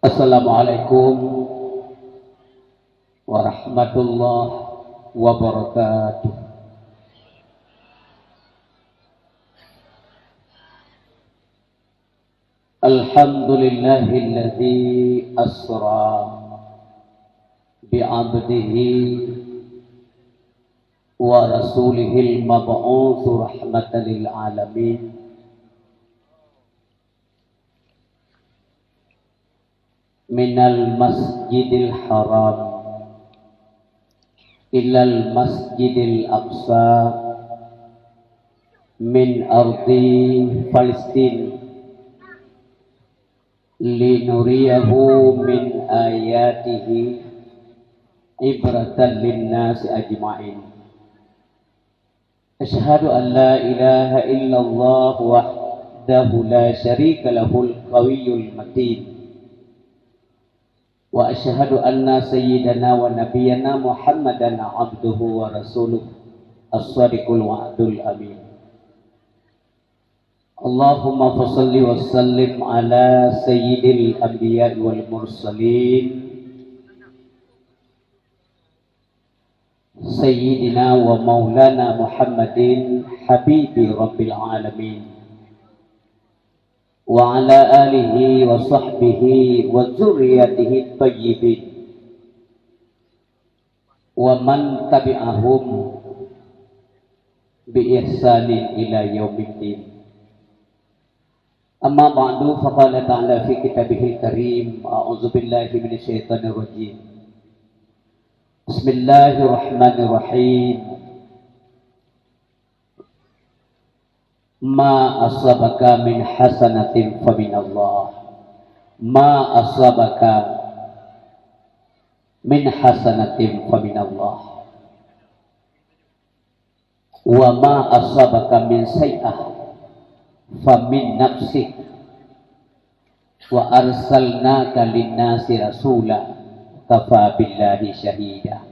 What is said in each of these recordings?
Assalamualaikum warahmatullahi wabarakatuh. Alhamdulillahilladzi asra bi'abdihi wa rasulihil mab'uts rahmatan lil alamin. Minal masjidil haram ilal masjidil aqsa min ardi Palestin linuriyahu min ayatihi ibratan linnasi ajma'in. Asyhadu an la ilaha illallah wahdahu la syarika lahul qawiyyul matin. Wa asyhadu anna sayyidana wa nabiyyana Muhammadan abduhu wa rasuluh as-sadiqul wa'dul amin. Allahumma fassalli wa sallim ala sayyidil anbiya'i wal mursalin sayyidina wa maulana Muhammadin habibi rabbil alamin wa ala alihi wa sahbihi wa dzurriyyatihi thayyibin wa man tabi'ahum bi ihsanin ila yaumiddin. Amma ba'du, faqala ta'ala fi kitabihil karim, a'udzu billahi minasyaitonir rajim. Bismillahirrahmanirrahim. Ma asabaka min hasanatin fa minallah. Ma asabaka min hasanatin fa minallah. Wa ma asabaka min sayyi'ah fa min nafsik. Wa arsalnaka lin-nasi rasula kafa billahi syahida.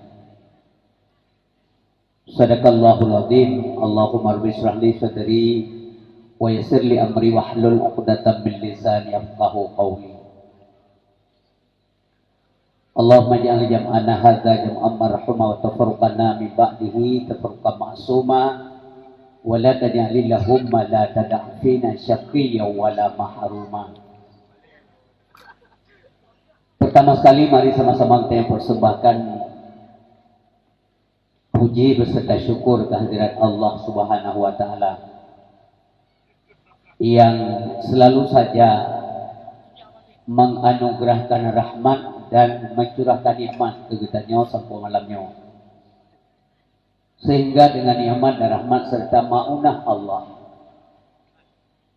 Sadaqallahul azim. Allahumma rabbi shrah li sadri wa yassir li amri wahlul 'uqdatam min lisani yafqahu qawli. Allahumma ij'al jam'ana hadza jam'an marhuma wa tafarraqana min ba'dihi tafarruqan ma'suma wa la taj'al lahumma la tad'a fina syaqiyyan wa la mahruma. Pertama sekali mari sama-sama kita persembahkan puji beserta syukur kehadirat Allah Subhanahu wa taala yang selalu saja menganugerahkan rahmat dan mencurahkan nikmat ke kitanya sampai malamnya, sehingga dengan nikmat dan rahmat serta maunah Allah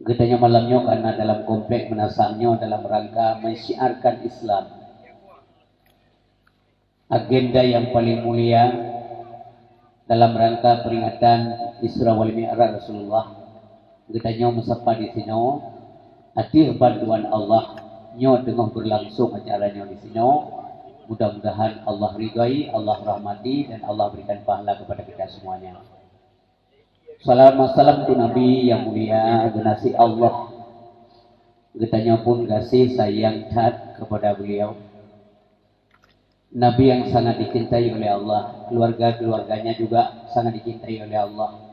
kitanya malamnya karena dalam komplek menasahnya dalam rangka mensyiarkan Islam, agenda yang paling mulia dalam rangka peringatan Isra wal Mi'raj Rasulullah. Kitanya mesapa di sini, hati bantuan Allah nyo tengah berlangsung acaranya di sini. Mudah-mudahan Allah ridai, Allah rahmati, dan Allah berikan pahala kepada kita semuanya. Salam tu Nabi yang mulia, generasi Allah. Kitanya pun kasih sayang tat kepada beliau. Nabi yang sangat dicintai oleh Allah, keluarga-keluarganya juga sangat dicintai oleh Allah.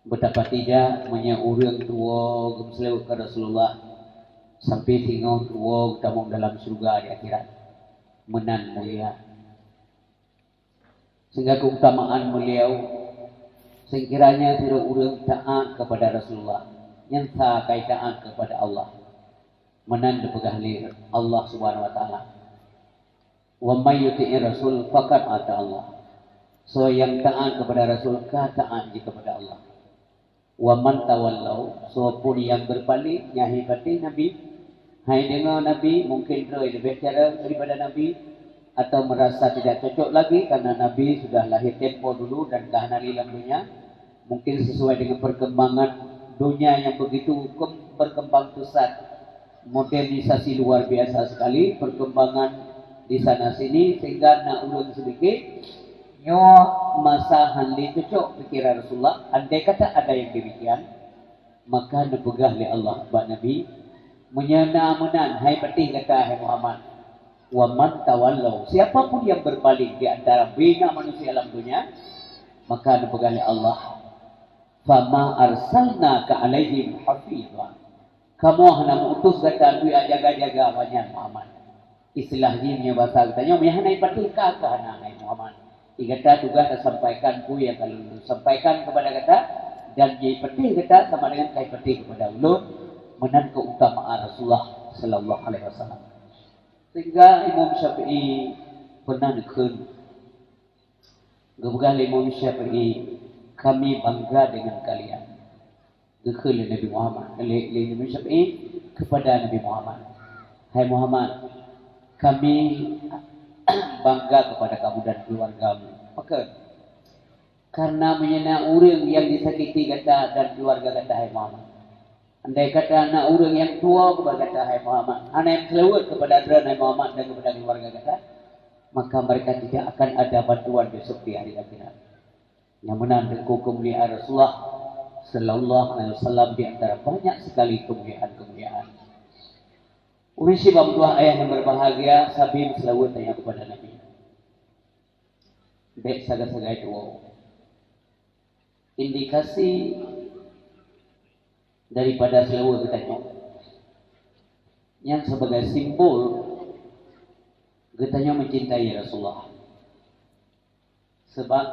Betapa tidak menyeurang tua gemslew ke Rasulullah sampai tinggal tua utamung dalam surga di akhirat. Menan mulia. Sehingga keutamaan beliau sekiranya tidak urang taat kepada Rasulullah, yang tak kait taat kepada Allah. Menan dipegah Allah Subhanahu wa taala. Wa may yuti'ir rasul faqad ata Allah. So yang taat kepada Rasul ka taat kepada Allah. Wa man tawallau, so pun yang berpaling nyahi pati Nabi, hai dengar Nabi mungkin lebih cara daripada Nabi, atau merasa tidak cocok lagi karena Nabi sudah lahir tempo dulu dan kehanari dalam dunia, mungkin sesuai dengan perkembangan dunia yang begitu berkembang pesat, modernisasi luar biasa sekali, perkembangan di sana sini, sehingga nak ulun sedikit nyo masa handi cocok pikiran Rasulullah. Andai kata ada yang demikian, maka dipegah oleh Allah bak Nabi menyena-menan, hai petih kata hai Muhammad. Wa man tawallau, siapapun yang berbalik di antara bina manusia alam dunia, maka dipegang Allah. Fama arsalnaka alaihim hafizan. Kamu hana mengutus kata dui jaga-jaga banyak Muhammad. Istilah jinnya bahasa katanya mehana ipatih ka hana Muhammad. Ikata tugas sampaikan ku yang kalau sampaikan kepada kata dan dia petih kata sama dengan kai petih kepada ulun menan keutamaan Rasulullah sallallahu alaihi wasallam. Sehingga Imam Syafi'i pernah dikun gebegal Imam Syafi'i, kami bangga dengan kalian. Dikun Nabi Muhammad oleh Imam Syafi'i kepada Nabi Muhammad, hai Muhammad, kami bangga kepada kamu dan keluargamu. Maka karena menyena orang yang disakiti kata dan keluarga kata hai Muhammad. Andai kata anak orang yang tua kepada kata hai Muhammad, anak yang selawat kepada adran hai Muhammad dan kepada keluarga kata, maka mereka tidak akan ada bantuan besok di hari akhirat. Yang menandai kemuliaan Rasulullah sallallahu alaihi wasallam di antara banyak sekali kemuliaan-kemuliaan. Urisi bambuah ayah yang berbahagia sabim selawat tanya kepada Nabi. Baik saga-saga itu indikasi daripada selawat katanya yang sebagai simbol katanya mencintai Rasulullah. Sebab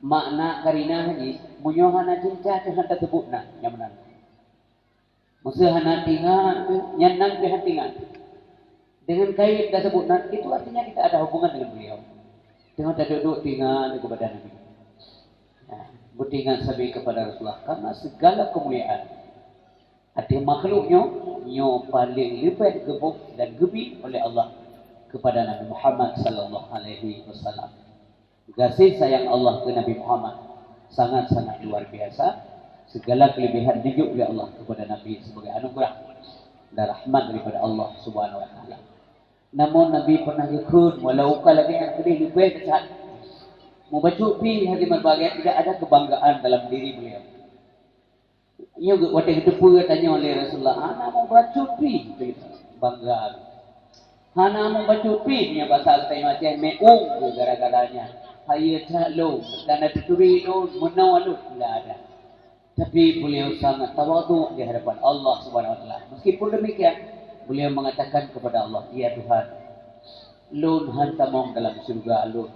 makna karina haji munyohana cinta Tuhan tersebutna yang benar. Maksud hana tinggal nyanang ke tinggal dengan kait tersebutna itu artinya kita ada hubungan dengan beliau. Dengan duduk tinggal kepada Nabi. Bertinggal sabi kepada Rasulullah karena segala kemuliaan ada makhluknya nyo paling lebih gebuk dan gebi oleh Allah kepada Nabi Muhammad sallallahu alaihi wasallam. Kasih sayang Allah ke Nabi Muhammad sangat-sangat luar biasa. Segala kelebihan dijuk oleh Allah kepada Nabi sebagai anugerah dan rahmat daripada Allah Subhanahu wa taala. Namun Nabi pernah ikut walau lagi yang kedih lebih dekat membacupi hati berbagai tidak ada kebanggaan dalam diri beliau. Ia waktu itu pun tanya oleh Rasulullah, "Ana mau bacupi," bangga. "Ana mau bacupi," punya bahasa kata macam meung gara-garanya. Hayya talu dan tuturi itu menawalu tidak ada. Tapi beliau sangat tawadhu di hadapan Allah Subhanahu wa taala. Meskipun demikian, beliau mengatakan kepada Allah, "Ya Tuhan, lun hantamong dalam surga lun.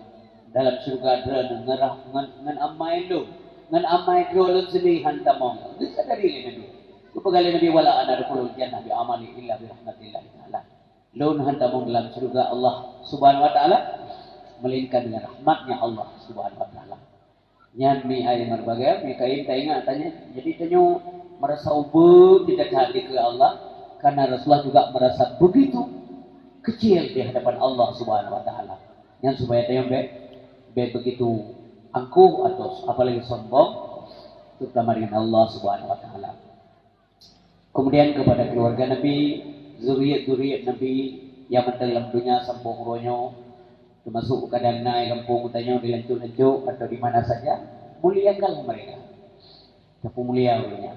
Dalam surga ada ngerah ngan amai lu ngan amai dulu sendiri hantamong bisa dari Nabi kepegali Nabi wala ana rasulul jannah bi amali illa bi rahmatillah taala lun hantamong dalam surga Allah Subhanahu wa taala melainkan dengan rahmatnya Allah Subhanahu wa taala. Nyan mi ay berbagai mi kain ingat tanya jadi tanyo merasa ubud tidak hati ke Allah karena Rasulullah juga merasa begitu kecil di hadapan Allah Subhanahu wa taala. Yang supaya tanyo begitu angkuh atau apalagi sombong terutama dengan Allah Subhanahu wa taala. Kemudian kepada keluarga Nabi, zuriat Nabi yang dalam dunia sampung ronyo termasuk kadang naik kampung tanya di lencur-lencur atau di mana saja, muliakan mereka. Tapi mulia mereka.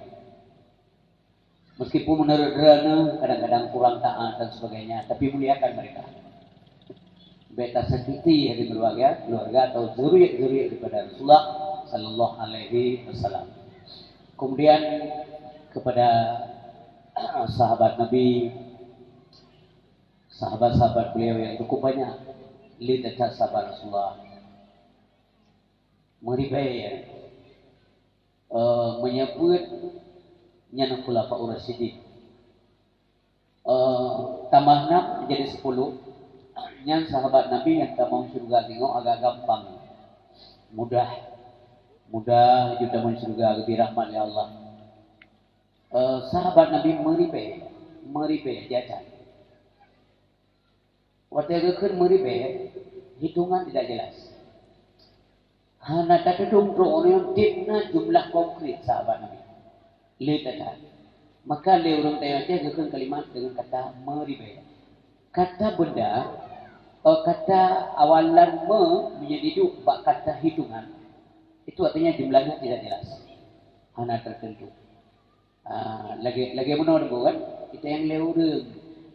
Meskipun menurut derana kadang-kadang kurang taat dan sebagainya, tapi muliakan mereka. Beta sakiti dari berbagai keluarga atau zuriat daripada Rasulullah sallallahu alaihi wasallam. Kemudian kepada sahabat Nabi, sahabat-sahabat beliau yang cukup banyak, lihat sahabat Rasulullah. Meribai menyebut nyana khulafaur rasyidin. Tambah 6 menjadi 10. Yang sahabat Nabi yang tak mau surga tengok agak gampang, mudah kita mau surga lebih rahmat ya Allah. Sahabat Nabi meribe jajan. Waktu itu meribe hitungan tidak jelas. Hana tak ada orang yang jumlah konkret sahabat Nabi. Lihat maka le orang tanya kalimat dengan kata meribe. Kata benda kata awalan menjadi dua kata hitungan itu artinya jumlahnya tidak jelas hanya tertentu lagi menurut kan kita yang leureung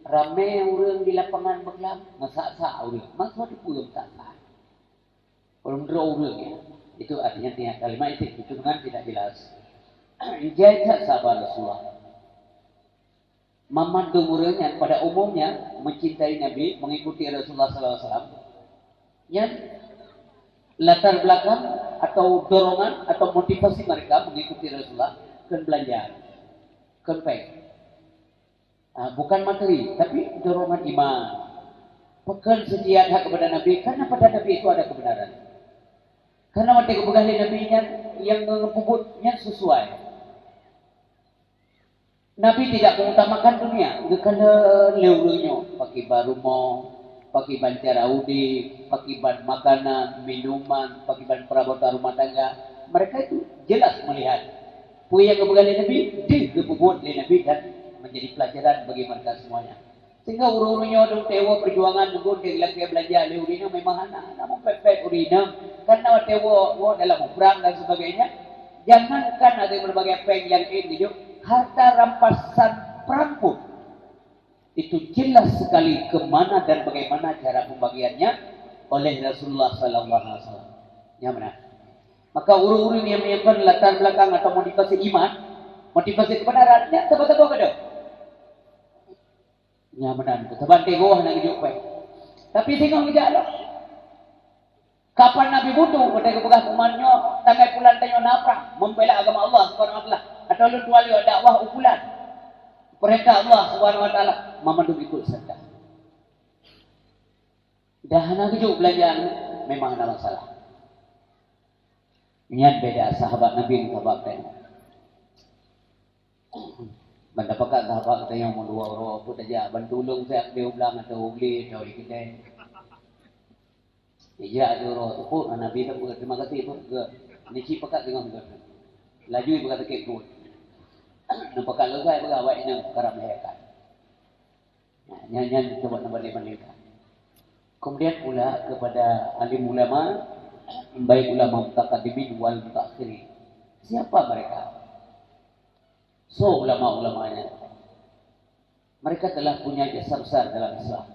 rame urang di lapangan beglam masak-sak urang maksud itu urang tak orang urang ya itu artinya tiap kalimat itu dengan tidak jelas. Jaya sahabat Rasulullah memandung urangnya pada umumnya mencintai Nabi mengikuti Rasulullah SAW yang latar belakang atau dorongan atau motivasi mereka mengikuti Rasulullah kan belanja kan bukan materi tapi dorongan iman pekan setia kepada Nabi karena pada Nabi itu ada kebenaran karena waktu kebegahan Nabi yang mengepubutnya sesuai Nabi tidak mengutamakan dunia karena leureunyo pakai barumo pakai ban caraudi, pakai ban makanan, minuman, pakai ban perabotan rumah tangga. Mereka itu jelas melihat punya kebegalan Nabi dikebubut oleh Nabi dan menjadi pelajaran bagi mereka semuanya. Sehingga uru-urunya dong tewo perjuangan nunggu dari laki belanja leurina memang anak namun pepet urina karena tewo dalam perang dan sebagainya. Jangankan ada berbagai peng yang ini harta rampasan perang pun itu jelas sekali kemana dan bagaimana cara pembagiannya oleh Rasulullah SAW. Ya benar. Maka uru-uru yang menyiapkan latar belakang atau motivasi iman, motivasi kebenarannya tebak-tebak ada. Ya benar. Teban tegoh nak hidup baik. Tapi tengok tidak lah. Kapan Nabi butuh pada kebekas umatnya tangai pulan tanyo naprang membela agama Allah Subhanahu wa taala atau lu tualio dakwah ukulan. Perintah Allah Subhanahu wa taala memandu ikut serta. Dah nak kejuk belanjaan memang ada masalah. Niat beda sahabat Nabi dengan sahabat lain. Mendapatkan sahabat kita yang mau dua orang pun saja bantulung saya dia ulang atau beli atau kita. Iya ada orang tu Nabi dah terima kasih pun ke nici pekat dengan kita. Laju pekat kek tu. Nampakkan lu saya pegawai yang kerap melayakan. Nyanyian coba nambah-nambah. Kemudian pula kepada alim ulama, baik ulama mutaqaddimin wal mutaakhirin. Siapa mereka? So ulama-ulamanya. Mereka telah punya jasa besar dalam Islam.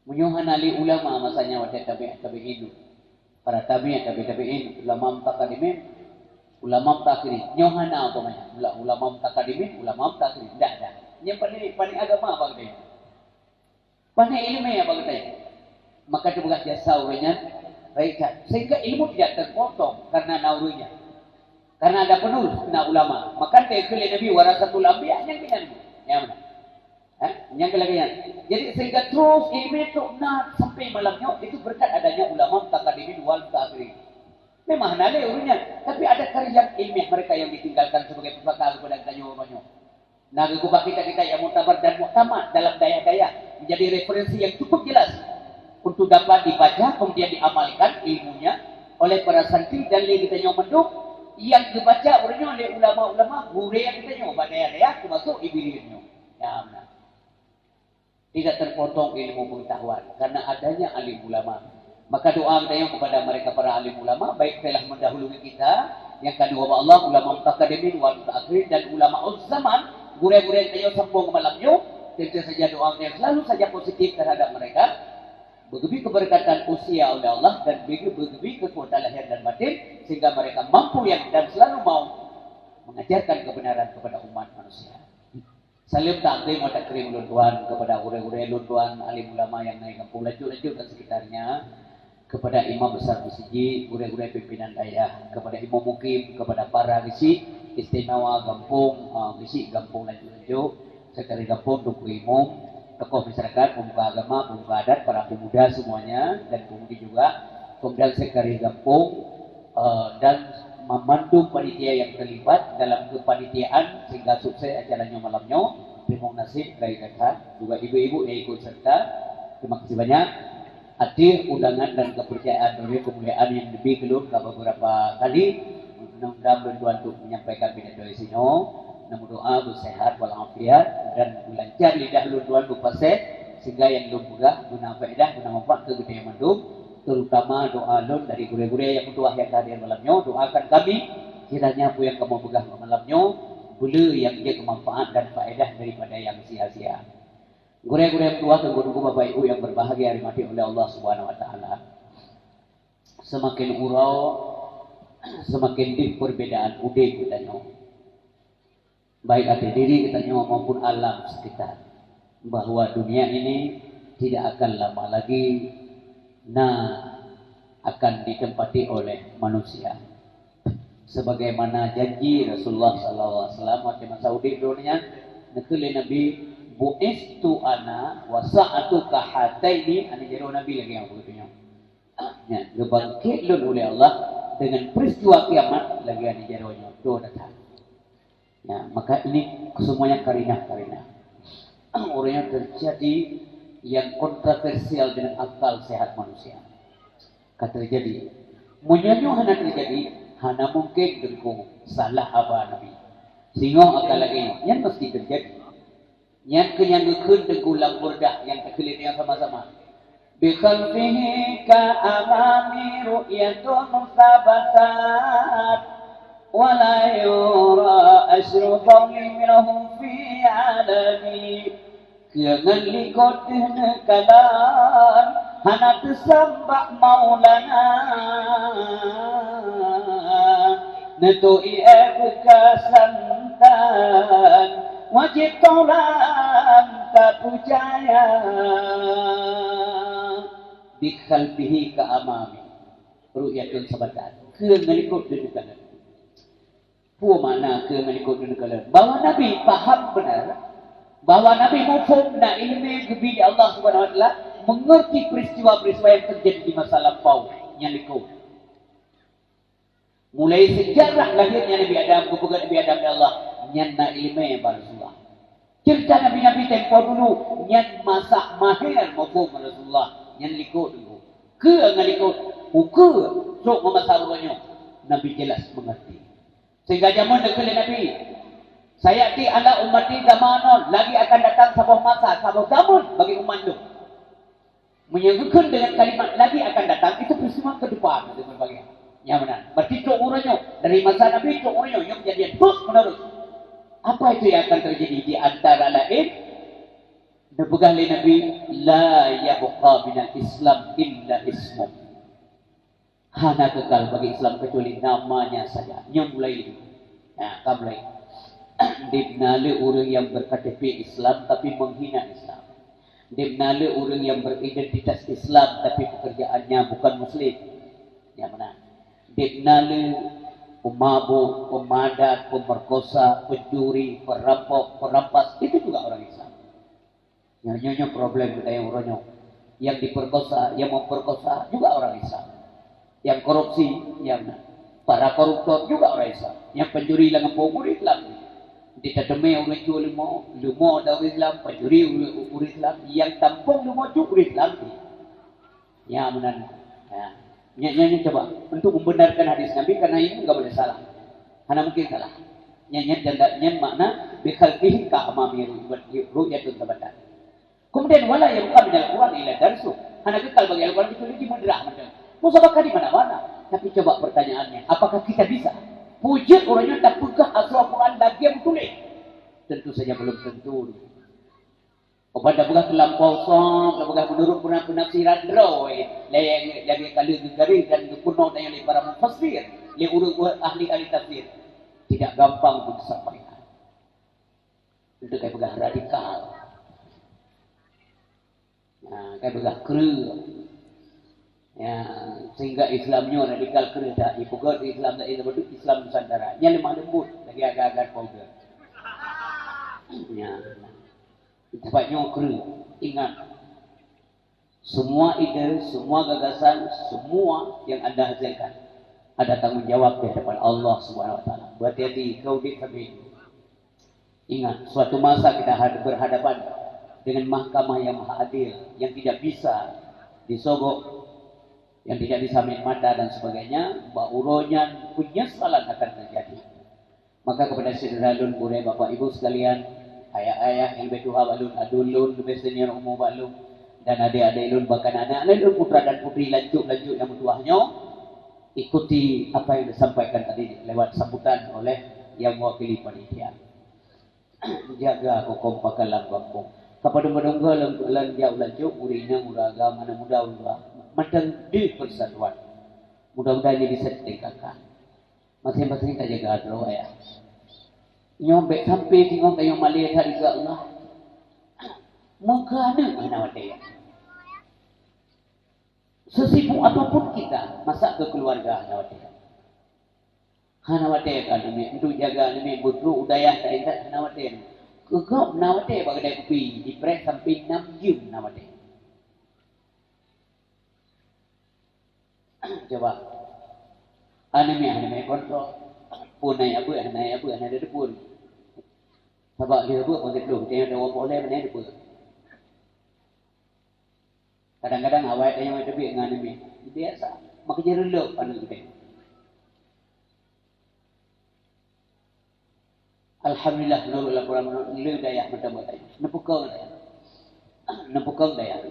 Menyuhan ali ulama masanya waktu tabi'in. Para tabi'in, ulama mutaqaddimin ulama mutaakhirin nyohana apa namanya ulama mutaqaddimin ulama mutaakhirin tidak ada yang pandai agama apa katanya pandai ilmu apa katanya maka coba jasa urangnya baikkan sehingga ilmu tidak terpotong karena naurunya karena ada penulis kena ulama maka tekele Nabi warasatul anbiya yang kena ya mana yang kelagian jadi sehingga terus ilmu itu sampai malamnya itu berkat adanya ulama mutaqaddimin wal mutaakhirin. Memang ada urunya, tapi ada karya ilmiah mereka yang ditinggalkan sebagai pustaka kepada kita nyoba-nyoba. Nah, kubah kita yang muktabar dan muktamad dalam daya-daya menjadi referensi yang cukup jelas untuk dapat dibaca kemudian diamalkan ilmunya oleh para santri dan kita nyoba menduk yang dibaca orangnya oleh ulama-ulama guru yang kita nyoba daya-daya termasuk ibu-ibunya. Ya, benar. Tidak terpotong ilmu pengetahuan karena adanya alim ulama. Maka doa kita yang kepada mereka para alim ulama baik telah mendahului kita yang kedua Allah ulama mutaqaddimin wal mutaakhirin dan ulama zaman guru-guru yang sambung malamnya tentu saja doa yang selalu saja positif terhadap mereka begitu keberkatan usia oleh Allah dan begitu kekuatan lahir dan batin sehingga mereka mampu yang dan selalu mau mengajarkan kebenaran kepada umat manusia. Salim takdim wa takrim luntuan kepada guru-guru luntuan alim ulama yang naik kampung Laju dan sekitarnya, kepada imam besar masjid, guru-guru pimpinan daerah, kepada imam mukim, kepada para ngisi istimewa kampung, ngisi kampung Laju, sekali kampung, tuku imam, tokoh masyarakat, pemuka agama, pemuka adat, para pemuda semuanya dan pemudi juga, kemudian sekali kampung dan memandu panitia yang terlibat dalam kepanitiaan sehingga sukses acaranya malamnya. Terima kasih dari kakak, juga ibu-ibu yang ikut serta. Terima kasih banyak. Hadir undangan dan kepercayaan dari kemuliaan yang lebih keluar beberapa kali. Mudah-mudahan Tuhan untuk menyampaikan bina doa sino. Namun doa bersehat walafiat dan lancar lidah Tuhan berpasir sehingga yang lumpuh guna faedah guna manfaat ke kita yang mandum. Terutama doa lun dari guru-guru yang berdoa yang hadir malamnya, doakan kami kiranya apa yang kamu pegang malamnya Bela yang dia kemanfaat dan faedah daripada yang sia-sia. Gureh-gureh tua ke guru Bapak Ibu yang berbahagia dimati oleh Allah Subhanahu wa taala. Semakin urau, semakin di perbedaan udah kita nyo. Baik hati diri kita nyo maupun alam sekitar. Bahwa dunia ini tidak akan lama lagi akan ditempati oleh manusia. Sebagaimana janji Rasulullah SAW waktu masa udik dunia, nekeli Nabi bu'istu ana wa sa'atu kahataini, ani jero Nabi lagi yang begitunya. Ya, gebangkit oleh Allah dengan peristiwa kiamat lagi ani jeronya do datang. Ya, maka ini semuanya karinah-karinah. Orang yang terjadi yang kontroversial dengan akal sehat manusia. Kata terjadi, munyanyo hana terjadi, hana mungkin dengku salah apa Nabi. Sehingga akal lagi yang mesti terjadi. Yang kenyanggeun dengku lamburdah yang terkelit yang sama-sama. Bikhalfihi ka'amami ru'yatun sabatat wala yura asyru qawli minahum fi alami. Jangan likot nekalan hana tersambak maulana netui bekasantan wajib tolan tak percaya dikhalbihi ka'amami ru'yatun sabatan kemelikut nekalan. Pu mana kemelikut nekalan? Bahwa Nabi paham benar, bahwa Nabi mufhum na ilmu kebi Allah Subhanahu wa taala, mengerti peristiwa-peristiwa yang terjadi di masa lampau yang liku. Mulai sejarah lahirnya Nabi Adam, hubungan Nabi Adam dan Allah, nyanna ilmu yang Rasulullah. Cerita Nabi-Nabi tempo dulu, nyan masak mahir mufhum Rasulullah, nyan liku dulu. Ke ngalikut, uke sok memasak rupanya. Nabi jelas mengerti. Sehingga zaman dekat Nabi, saya di ala umat ini zamanon lagi akan datang sebuah masa, sebuah zaman bagi umat itu. Menyebutkan dengan kalimat lagi akan datang itu peristiwa ke depan itu berbagai. Yang benar. Berarti itu urunnya dari masa Nabi itu urunnya yang kejadian terus menerus. Apa itu yang akan terjadi di antara lain? Nebegah Nabi la yabqa minal Islam illa ismu. Hana kekal bagi Islam kecuali namanya saja. Yang mulai itu. Nah, kamu mulai. Dibnale orang yang berKTP Islam tapi menghina Islam. Dibnale orang yang beridentitas Islam tapi pekerjaannya bukan Muslim. Yang mana? Dibnale pemabuk, pemadat, pemerkosa, pencuri, perampok, perampas, itu juga orang Islam. Yang nyonya problem kita yang orangnya. Yang diperkosa, yang memperkosa juga orang Islam. Yang korupsi, yang para koruptor juga orang Islam. Yang pencuri dengan pemur Islam. Kita demi orang jual lumo dari Islam, pencuri orang Islam, yang tampung lumo juga Islam. Ya benar. Ya, nyanyi coba untuk membenarkan hadis Nabi karena ini enggak boleh salah. Hanya mungkin salah. Nyanyi makna bikhalfihi ka'amami ru'yatun tabatan. Kemudian wala yang bukan minal Quran ila darsu. Hanya kekal bagi Al-Quran itu lagi mudrah macam. Musabakah di mana-mana. Tapi coba pertanyaannya, apakah kita bisa? Wujud orangnya tak pegah asal Quran lagi yang tulis. Tentu saja belum tentu. Kepada pegah terlampau song, kepada menurut penafsiran draw, lagi kali garing dan kuno dan oleh para mufassir, oleh urut ahli tafsir. Tidak gampang untuk disampaikan. Itu kayak pegah radikal. Nah, kayak pegah kru. Ya, sehingga Islamnya radikal kerja. Ibu God Islam tak itu Islam Nusantara. Nya lemah lembut lagi agak-agak powder. Ya, tempatnya kru. Ingat, semua ide, semua gagasan, semua yang anda hasilkan ada tanggung jawab di hadapan Allah Subhanahu Wa Taala. Berhati-hati kau di kami. Ingat, suatu masa kita berhadapan dengan mahkamah yang maha adil, yang tidak bisa disogok, yang tidak bisa main mata dan sebagainya, bauronya penyesalan akan terjadi. Maka kepada saudara-saudara boleh Bapak Ibu sekalian, ayah-ayah yang betuha balun, adulun, lebih senior umum balun, dan adik-adik ilun, bahkan anak-anak ilun, putra dan putri lanjut-lanjut yang bertuahnya, ikuti apa yang disampaikan tadi lewat sambutan oleh yang mewakili panitia. jaga kokom pakalang kampung. Kepada medongga lan jauh lanjut urina muraga mana mudah-mudah madang di persatuan. Mudah-mudahan ini bisa ditingkatkan. Masing-masing kita jaga adro ya. Nyombek sampai tinggal kayo malihat hari ke Allah. Maka ana wadaya. Sesibuk apapun kita masak ke keluarga ana wadaya. Hana wadaya kan untuk jaga ini butuh udaya kainat hana wadaya. Kegap nawate bagai kopi dipres sampai 6 jam nawate. Coba anime kontrol pun naik apa ada pun sebab dia apa pakai belum dia ada boleh mana ada pun kadang-kadang awak tanya macam ni anime biasa makanya relok pandang kita. Alhamdulillah menurut laporan menurut daya macam-macam nepukang daya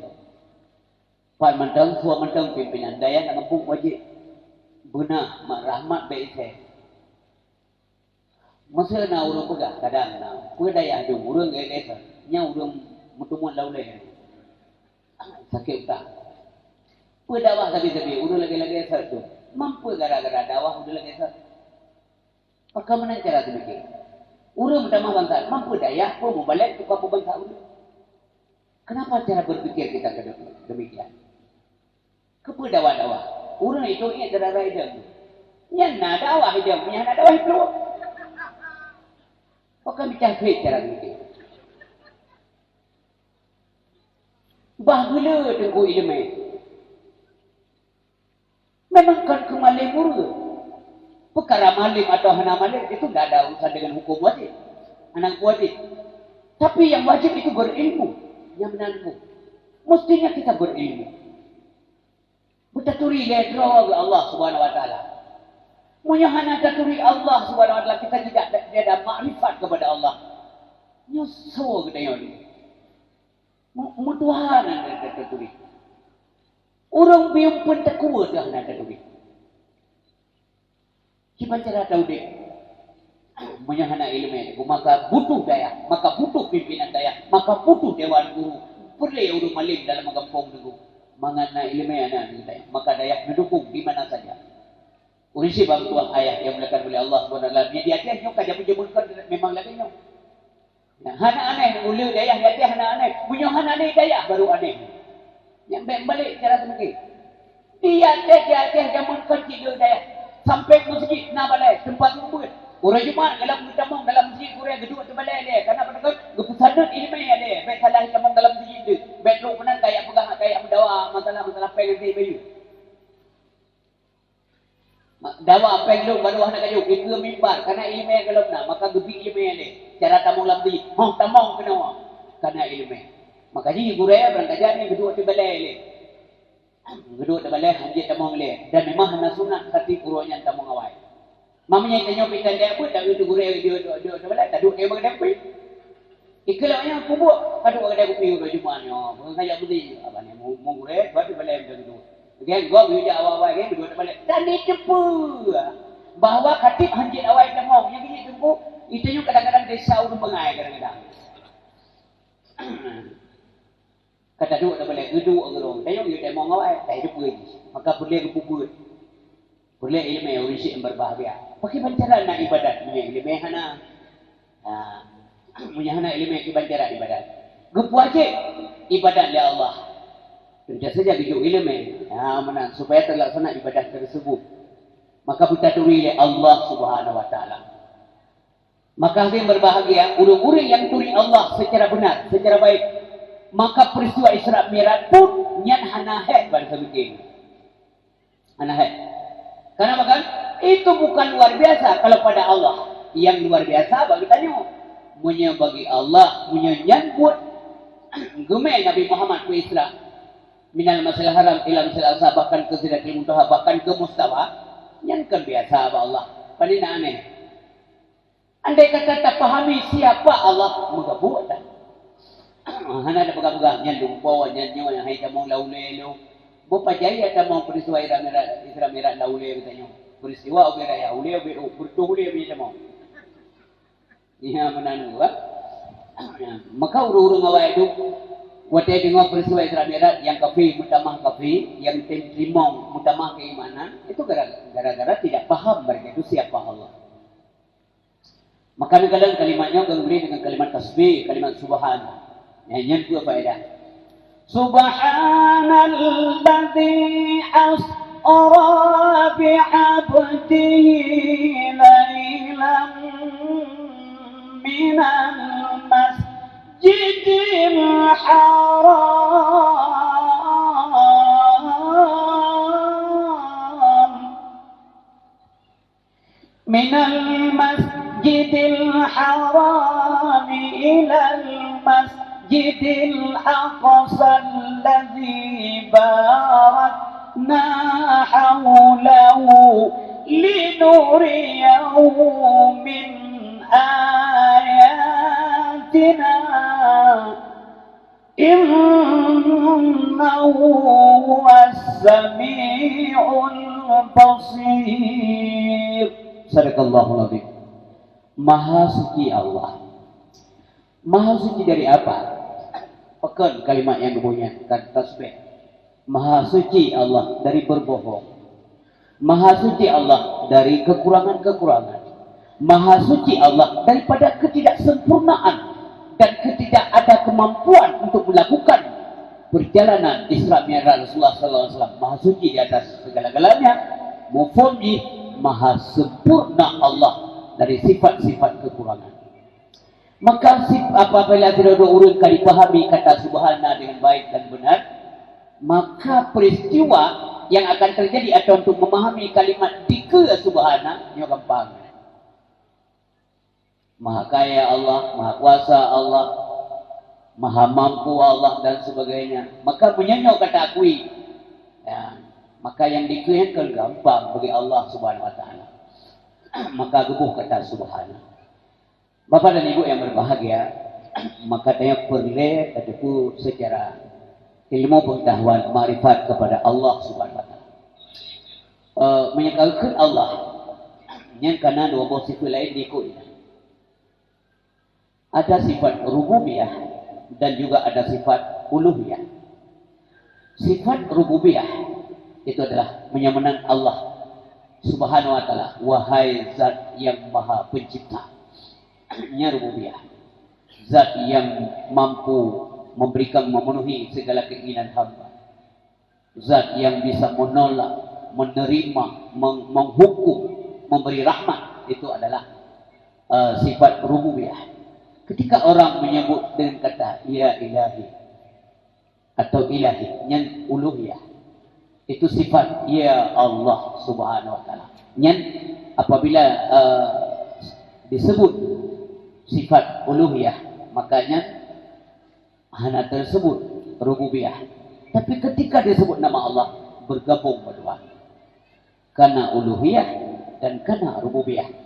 Pak Mentang suam mentang pimpinan daya nak ngepuk wajib benar rahmat baik saya masa na urang pegah kadang na daya ada urang gaya nya urang mutumun laulai sakit tak dakwah tapi urang lagi tu mampu gara-gara dakwah udah lagi satu pakai mana cara demikian. Urang pertama bangsa, mampu daya, pun mau balik ke kampung bangsa urang. Kenapa cara berpikir kita demikian? Kepedawa-dawa. Urang itu ingat darah hidup. Yang nak dakwah hidup, yang nak dakwah hidup. Pakai bicara cara berpikir. Bahagia tengku ilmu. Memang kan kemalai murah. Perkara malim atau hana malim itu tidak ada urusan dengan hukum wajib. Anak wajib. Tapi yang wajib itu berilmu. Yang menanggung. Mestinya kita berilmu. Bertaturi ledro ke Allah subhanahu wa ta'ala. Munyahana taturi Allah subhanahu wa ta'ala. Kita tidak ada makrifat kepada Allah. Nyusul kita ini. Mutuhan yang taturi. Orang biung pun tak kuat dah nak taturi. Kita cara tahu dek, menyahana ilmu, maka butuh daya, maka butuh pimpinan daya, maka butuh dewan guru. Perlu urut malim dalam kampung dulu, mengana ilmu anak daya, maka daya mendukung di mana saja. Urisi bantuan ayah yang melakukan oleh Allah SWT. Dia tiap nyok kaja menjemurkan memang lagi nyok. Hana aneh, ulu daya, dia hana aneh, menyahana aneh daya baru aneh. Yang balik cara semegi. Dia jamunkan tiga daya. Sampai ke masjid nak balai tempat kumpul orang Jumaat dalam tamong dalam masjid Korea gedung tu balai dia karena pada kepusanan ilmu dia baik salah tamong dalam masjid dia baik lu pernah kayak pegang kayak mendawa masalah peng nanti bayu dawa peng lu baru nak kayu itu mimbar karena ilmu kalau nak maka gebi ilmu dia cara tamong dalam masjid tamong kena karena ilmu makanya Korea berangkat ni gedung tu balai dia geduk tak boleh hanjit tamong le dan memang hana sunat hati kuronya tamong awai mamanya tanya pitan dia pun tak itu gurau dia tak boleh tak duk dia bagi dia ikalanya kubur kaduk bagi dia kupi udah jumaannya bukan saya beli apa ni mau gurau buat boleh begitu kan gua dia awal-awal kan geduk tak boleh dan dia cepu bahawa khatib hanjit awai tamong yang gini tunggu itu kadang-kadang desa urang pengai kadang-kadang kata duk tak boleh geduk gerong tayong you demong awai tak hidup lagi maka boleh kepubut boleh ilmu urisi yang berbahagia pakai pancaran nak ibadat punya ilmu hana punya hana ilmu kibancaran ibadat gep wajib ibadat li Allah tentu saja bijak ilmu menang supaya terlaksana ibadat tersebut maka kita turi li Allah subhanahu wa ta'ala maka yang berbahagia urang-urang yang turi Allah secara benar secara baik maka peristiwa Isra Mi'raj pun nyan hanahet pada sebikin. Hanahet. Karena makan itu bukan luar biasa kalau pada Allah. Yang luar biasa bagi tanya. Munya bagi Allah, munya nyambut gemel Nabi Muhammad ke Isra. Minal Masjidil Haram ila Masjidil Aqsa bahkan ke Sidratil Muntaha bahkan ke Mustawa. Nyan kan biasa apa Allah. Padina aneh. Andai kata tak pahami siapa Allah mengabuat tak. Hana ada pegang-pegang yang lupa yang nyonya hai tamong laulelo bopa jaya tamong peristiwa Isra Mi'raj laulelo katanya peristiwa ubira ya uleo be bertuhule be tamong iya menanu Ya, maka urung-urung awak itu waktu dengar peristiwa Isra Mi'raj yang kafir mutamah kafir, yang timong mutamah keimanan, itu gara-gara tidak paham mereka itu siapa Allah. Maka kadang kalimatnya kemudian dengan kalimat tasbih, kalimat subhana. Yang dua faedah. Subhanalladzi asra bi'abdihi lailan minal masjidil haram minal masjidil haram ilal masjidil aqsa alladzi barakna hawlahu linuriyahu min ayatina innahu huwas sami'ul basir. Sadaqallahul azim. Maha suci Allah. Maha suci dari apa? Pekan kalimat yang dibunyikan tasbih. Maha suci Allah dari berbohong. Maha suci Allah dari kekurangan-kekurangan. Maha suci Allah daripada ketidaksempurnaan dan ketidak ada kemampuan untuk melakukan perjalanan Isra Mi'raj Rasulullah SAW. Maha suci di atas segala-galanya. Mufunji, maha sempurna Allah dari sifat-sifat kekurangan. Maka apabila tidak ada urut kali pahami kata subhana dengan baik dan benar, maka peristiwa yang akan terjadi atau untuk memahami kalimat dika subhana ini gampang. Maha kaya Allah, maha kuasa Allah, maha mampu Allah dan sebagainya. Maka menyenyok kata akui. Ya, maka yang dikirakan gampang bagi Allah Subhanahu wa taala. Maka gebuh kata subhana. Bapak dan Ibu yang berbahagia, maka saya perlu ataupun secara ilmu pengetahuan ma'rifat kepada Allah Subhanahu wa taala. Menyekalkan Allah yang karena dua buah sifat lain diikut. Ada sifat rububiyah dan juga ada sifat uluhiyah. Sifat rububiyah itu adalah menyamakan Allah Subhanahu wa taala, wahai zat yang maha pencipta. Nya rububiyah. Zat yang mampu memberikan memenuhi segala keinginan hamba. Zat yang bisa menolak, menerima, menghukum, memberi rahmat, itu adalah sifat rububiyah. Ketika orang menyebut dengan kata ya ilahi atau ilahi, nyan uluhiyah, itu sifat ya Allah Subhanahu wa taala. Nyan apabila disebut sifat uluhiyah, makanya hana tersebut rububiyah. Tapi ketika disebut nama Allah, bergabung berdua, karena uluhiyah dan karena rububiyah.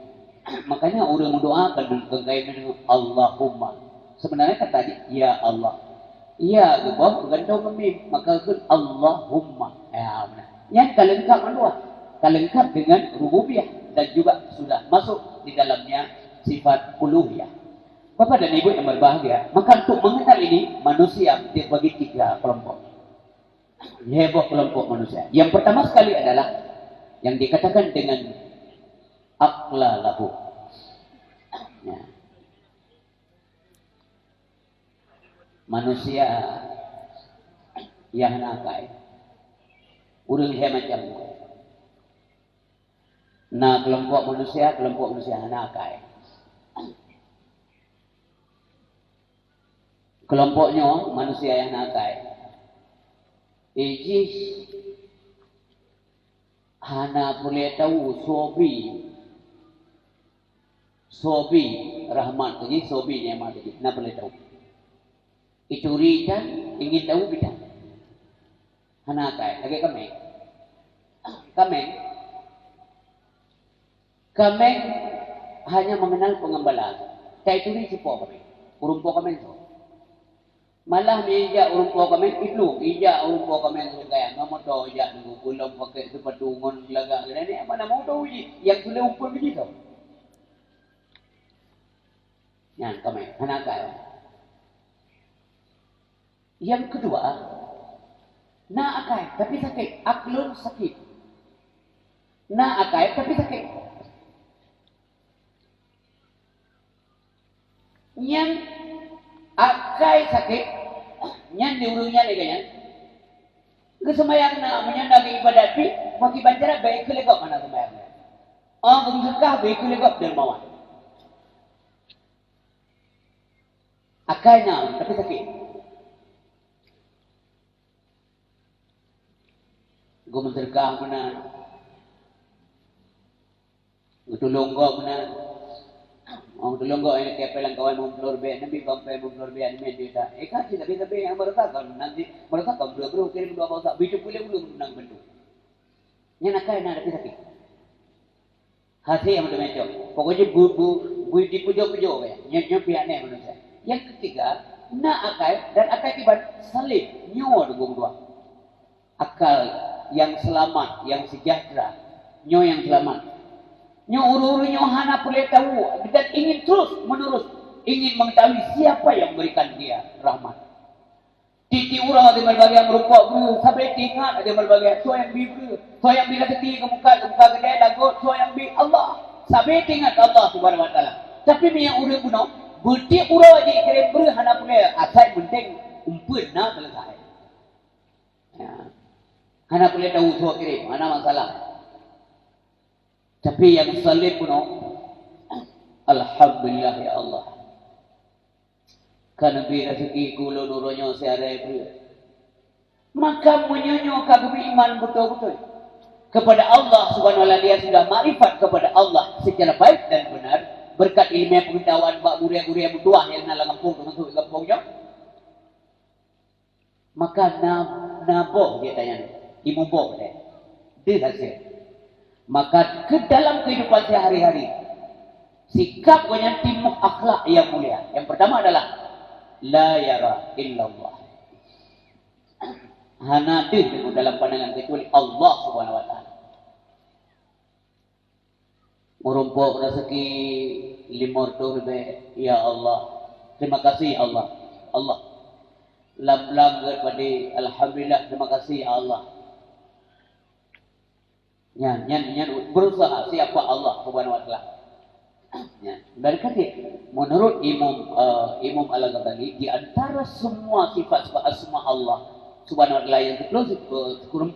Makanya orang mendoakan dengan Allahumma. Sebenarnya kata dia ya Allah. Ya, gebab bergantung memim, maka kan Allahumma. Ya, benar. Yang kalengkap berdua, kalengkap dengan rububiyah dan juga sudah masuk di dalamnya sifat uluhiyah. Bapak dan Ibu yang berbahagia, maka untuk mengenal ini manusia dibagi tiga kelompok. Heboh kelompok manusia. Yang pertama sekali adalah yang dikatakan dengan aqla lahu. Ya. Manusia yang nakai. Urang he macam. Nah, kelompok manusia yang nakai. Kelompoknya manusia yang nakai. Ijis hana boleh tahu sobi rahmat tadi, sobi nyaman tadi, nak boleh tahu. Itu rikan ingin tahu bidang. Hana kai, agak kami hanya mengenal pengembala. Kai itu ni siapa kami? Urumpo kami tu. Malah meja urumpo kami itu, ija urumpo kami tu kaya ngamu tu ija nunggu gulung pakai sepatu ngon laga. Ini mana mau tahu yang sudah umpun begitu. Yang kami hana kai. Yang kedua, na akai tapi sakit, aklun sakit. Na akai tapi sakit. Yang akai sakit, yang diurungnya ni kan? Kesemayang na menyandang ibadat pi, bagi banjara baik kelegap mana semayang. Orang berkah baik kelegap dermawan. Akai na tapi sakit. Gue menterkah mana, gue tolong gue mana, orang tolong gue ini kayak pelang kawan mau pelur be, nabi bangpai mau pelur be ini dia. Kan sih tapi yang mereka kan nanti mereka kan berdua kirim dua bangsa, bicu kuliah belum menang bentuk. Yang nak kaya nak sakit. Hati yang macam macam. Pokoknya bu dipujo-pujo ya, nyok pihak ni manusia. Yang ketiga, nak akal dan akal tiba salib nyawa dua. Akal yang selamat, yang sejahtera, nyo yang selamat. Nyo uru-uru nyo hana boleh tahu dan ingin terus menerus ingin mengetahui siapa yang memberikan dia rahmat. Titi urang ada berbagai merupa bru, sampai tinggal ada berbagai so yang bibru, so yang bila seti ke muka gede lagu, so yang bi Allah. Sampai tinggal Allah Subhanahu wa taala. Tapi yang urang puno, budi urang di kirim bru hana boleh asai penting umpun na selesai. Ya. Hana boleh tahu so kirim, mana masalah. Tapi yang salib pun, alhamdulillah ya Allah. Karena bila rezeki kulo nuronyo searai beri. Maka menyonyo kagumi iman betul-betul kepada Allah Subhanahu wa taala. Dia sudah makrifat kepada Allah secara baik dan benar berkat ilmu pengetahuan bak guria-guria butuah yang nalang kampung masuk kampungnya. Maka nabo dia tanya, imubo dia. Dia hasil. Maka ke dalam kehidupan sehari-hari sikap dengan timuk akhlak yang mulia. Yang pertama adalah la yara illallah. Hana itu dalam pandangan kecuali Allah Subhanahu wa taala. Merumpuk rezeki 500 ribu, ya Allah. Terima kasih Allah. Allah. Lam kepada alhamdulillah, terima kasih ya Allah. Nyan berusaha siapa Allah Subhanahu wa taala. Ya, dari kata menurut Imam Al-Ghazali di antara semua sifat-sifat asma Allah Subhanahu wa taala yang kurang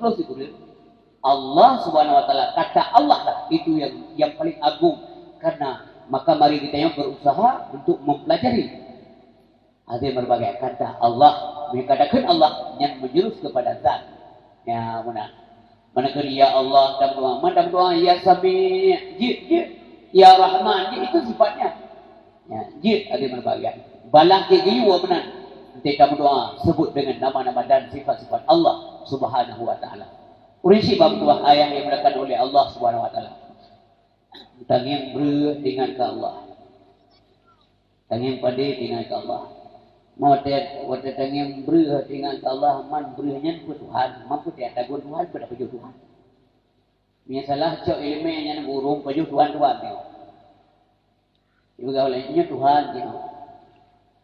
Allah Subhanahu wa taala, kata Allah lah itu yang paling agung. Karena maka mari kita yang berusaha untuk mempelajari ada berbagai kata Allah, mengatakan Allah yang menjurus kepada zat. Ya mana ya Allah dalam doa ya Sami ya Rahman, itu sifatnya. Ya, jid ada berbagai. Balang ke giwa benar. Nanti kamu doa sebut dengan nama-nama dan sifat-sifat Allah Subhanahu wa taala. Urisi bab tuah ayat yang dilakukan oleh Allah Subhanahu wa taala. Tanging ber dengan ke Allah. Tanging pada dengan ke Allah. Mau wate tanging ber dengan ke Allah, man bernya ke Tuhan, mampu dia tagun Tuhan pada pejuh Tuhan. Misalnya cok ilmu yang burung pejuh Tuhan dia. Ibu gaulnya Tuhan dia.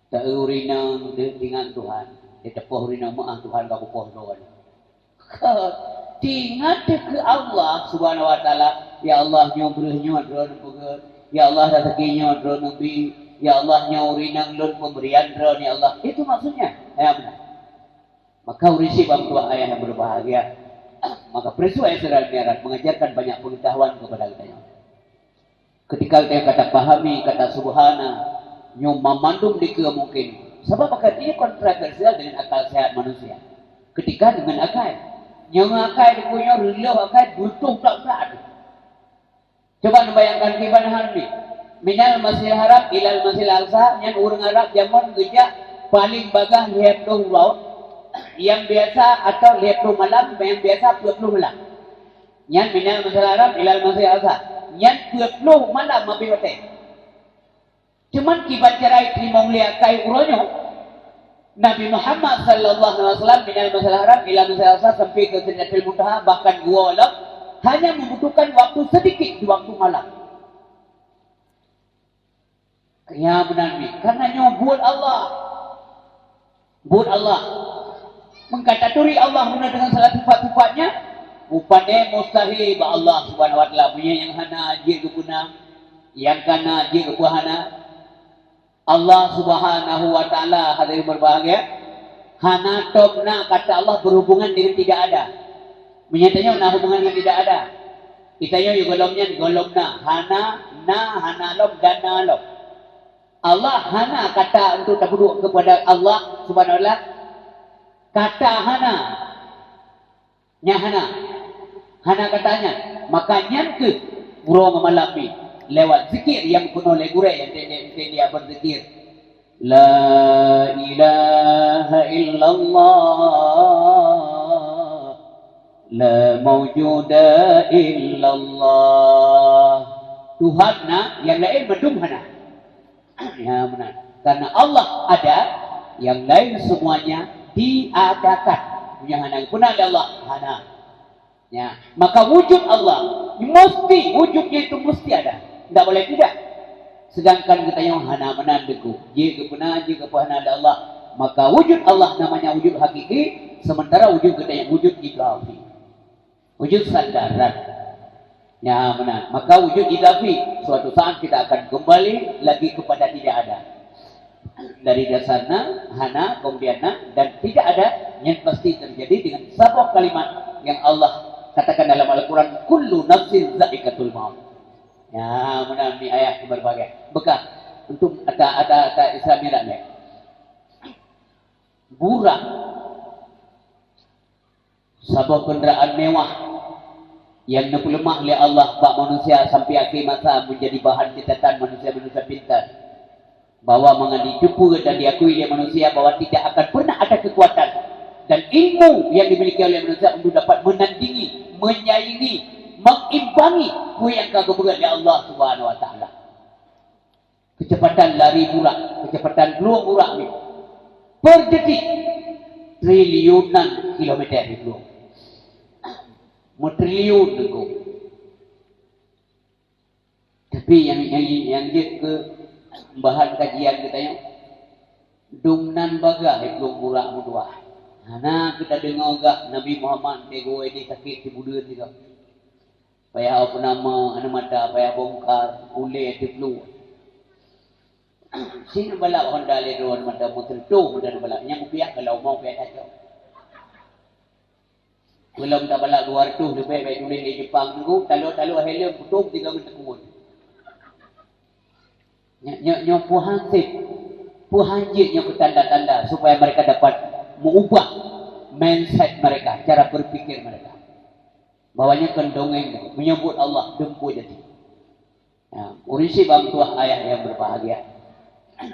Tak urinang dengan Tuhan. Dia tepuh urinang maaf Tuhan kau puh doan. Ingat ke Allah Subhanahu wa taala, ya Allah nyobrehnya drone pegat. Ya Allah rezekinya drone nabi. Ya Allah nyaurinang lun pemberian drone ya Allah. Itu maksudnya. Ya benar. Maka urisi bang tua ayah yang berbahagia. Maka peristiwa Isra Mi'raj mengajarkan banyak pengetahuan kepada kita. Ketika kita kata pahami, kata subhana, nyo memandung di mungkin. Sebab akal ini kontroversial dengan akal sehat manusia. Ketika dengan akal, nyo akal punya relah akal butuh tak. Coba bayangkan gimana ni. Minal Masjidil Haram ilal Masjidil Aqsa, yang orang Arab zaman gejak paling bagah lihat laut. Yang biasa atau 20 malam, yang biasa 20 malam. Yang minal Masjidil Haram ilal Masjidil Aqsa. Yang 20 malam mabi wate. Cuman kibat cerai terima mulia kai uronyo. Nabi Muhammad sallallahu alaihi wasallam minal Masjidil Haram ila Masjidil Aqsa sampai ke Sidratul Muntaha, bahkan gua alam hanya membutuhkan waktu sedikit di waktu malam. Ya benar ni, karena nyo buat Allah. Buat Allah. Mengkataturi Allah guna dengan salah sifat-sifatnya, rupanya mustahil ba Allah Subhanahu wa taala punya yang hana je ke guna, yang kana je ke hana. Allah Subhanahu wa taala hadirin berbahagia, hana topna kata Allah berhubungan dengan tidak ada. Menyatanya nah hubungan dengan tidak ada. Kitanya yo golomna hana lom dan na lom. Allah hana kata untuk tabruk kepada Allah Subhanahu wa taala. Kata hana hana katanya, makanya ke burung malami lewat zikir yang penuh legure yang dia berzikir la ilaha illallah la mawjuda illallah. Tuhan yang lain medum hana. Ya benar. Karena Allah ada, yang lain semuanya diadakan. Punya hana pernah ada Allah hana. Ya, maka wujud Allah mesti, wujudnya itu mesti ada. Tidak boleh tidak. Sedangkan kita yang hana menandaku, jika benar jika hana ada Allah, maka wujud Allah namanya wujud hakiki, sementara wujud kita yang wujud idafi, wujud sandaran. Ya benar. Maka wujud idafi suatu saat kita akan kembali lagi kepada tidak ada. Dari dasarnya hana kemudian dan tidak ada yang pasti terjadi dengan sebuah kalimat yang Allah katakan dalam Al-Quran, kullu nafsin za'iqatul maut. Ya benar, ini ayat berbagai bekas untuk ada Islamirannya. Burak sebuah kenderaan mewah yang dipelemah oleh Allah bak manusia sampai akhir masa menjadi bahan catatan manusia-manusia pintar, bahwa mengenai jumpa dan diakui oleh manusia bahwa tidak akan pernah ada kekuatan dan ilmu yang dimiliki oleh manusia untuk dapat menandingi, menyaingi, mengimbangi apa yang kagum oleh Allah Subhanahu wa taala. Kecepatan lari burak, kecepatan gelombang burak ni per detik triliunan kilometer itu. Triliun itu. Tapi yang dia ke bahan kajian kita yang dumnan baga belum burak mudah. Nah kita dengar gak Nabi Muhammad nego ini sakit di budur juga. Payah apa nama anu mata payah bongkar kulit di flu. Sini balak Honda le don mata motor tu mudah balaknya mupiah kalau mau payah saja. Belum tak balak 200 lebih baik tulis di Jepang tu talu helm putum 3 tahun. Nyo puhanjit nyo tanda-tanda supaya mereka dapat mengubah mindset mereka, cara berpikir mereka. Bawanya kendongeng menyebut Allah dempu jadi. Ya, urisi bang tuah ayah yang berbahagia.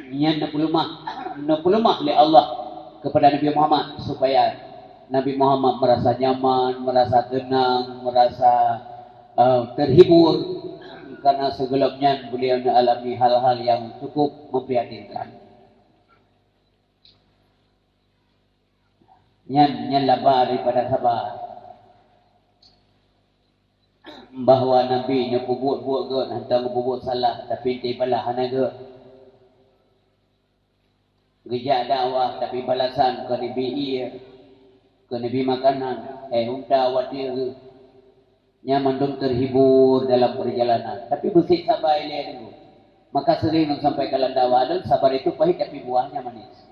Nya nepulumah oleh Allah kepada Nabi Muhammad supaya Nabi Muhammad merasa nyaman, merasa tenang, merasa terhibur karena sebelumnya beliau mengalami hal-hal yang cukup memprihatinkan. Nyan labar daripada sabar bahwa Nabi nya buat ke hantar buat salah tapi dia balah hanaga geja dakwah tapi balasan ke Nabi ke Nabi makanan unta watir nyaman dong terhibur dalam perjalanan tapi bersih sabar ile dulu maka sering sampai ke landawa dan sabar itu pahit tapi buahnya manis.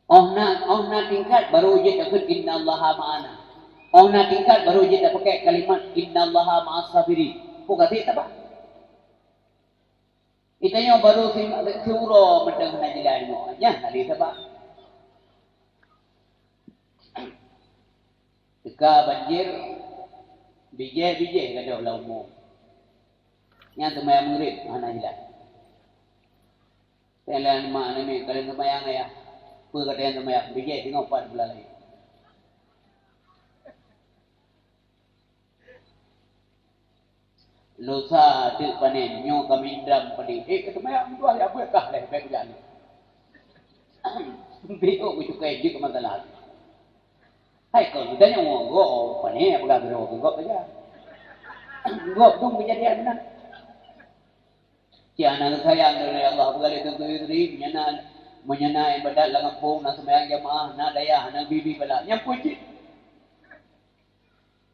Oh na tingkat baru je takut innallaha ma'ana. Oh na tingkat baru je tak pakai kalimat innallaha ma'as sabirin. Ku kata apa? Itanya baru siuro medang najilan mo. Nya ali apa? Teka banjir bije kada ulah umum. Nya semaya murid mana jelas. Telan mak ni kalian sembayang ya. Apa kata yang sembahyang biji tengok 4 bulan lagi. Lusa tu panen nyo kami dam padi. Sembahyang tu ada apa kah leh baik jalan. Bego itu kayak gitu masalah. Hai kau tanya mau go panen aku dah go saja. Go tu kejadian benar. Tiada sayang dari Allah berkali tentu diri nyana menyenai badat langapung nak sembahyang jamaah nak dayah nak bibi bala yang puji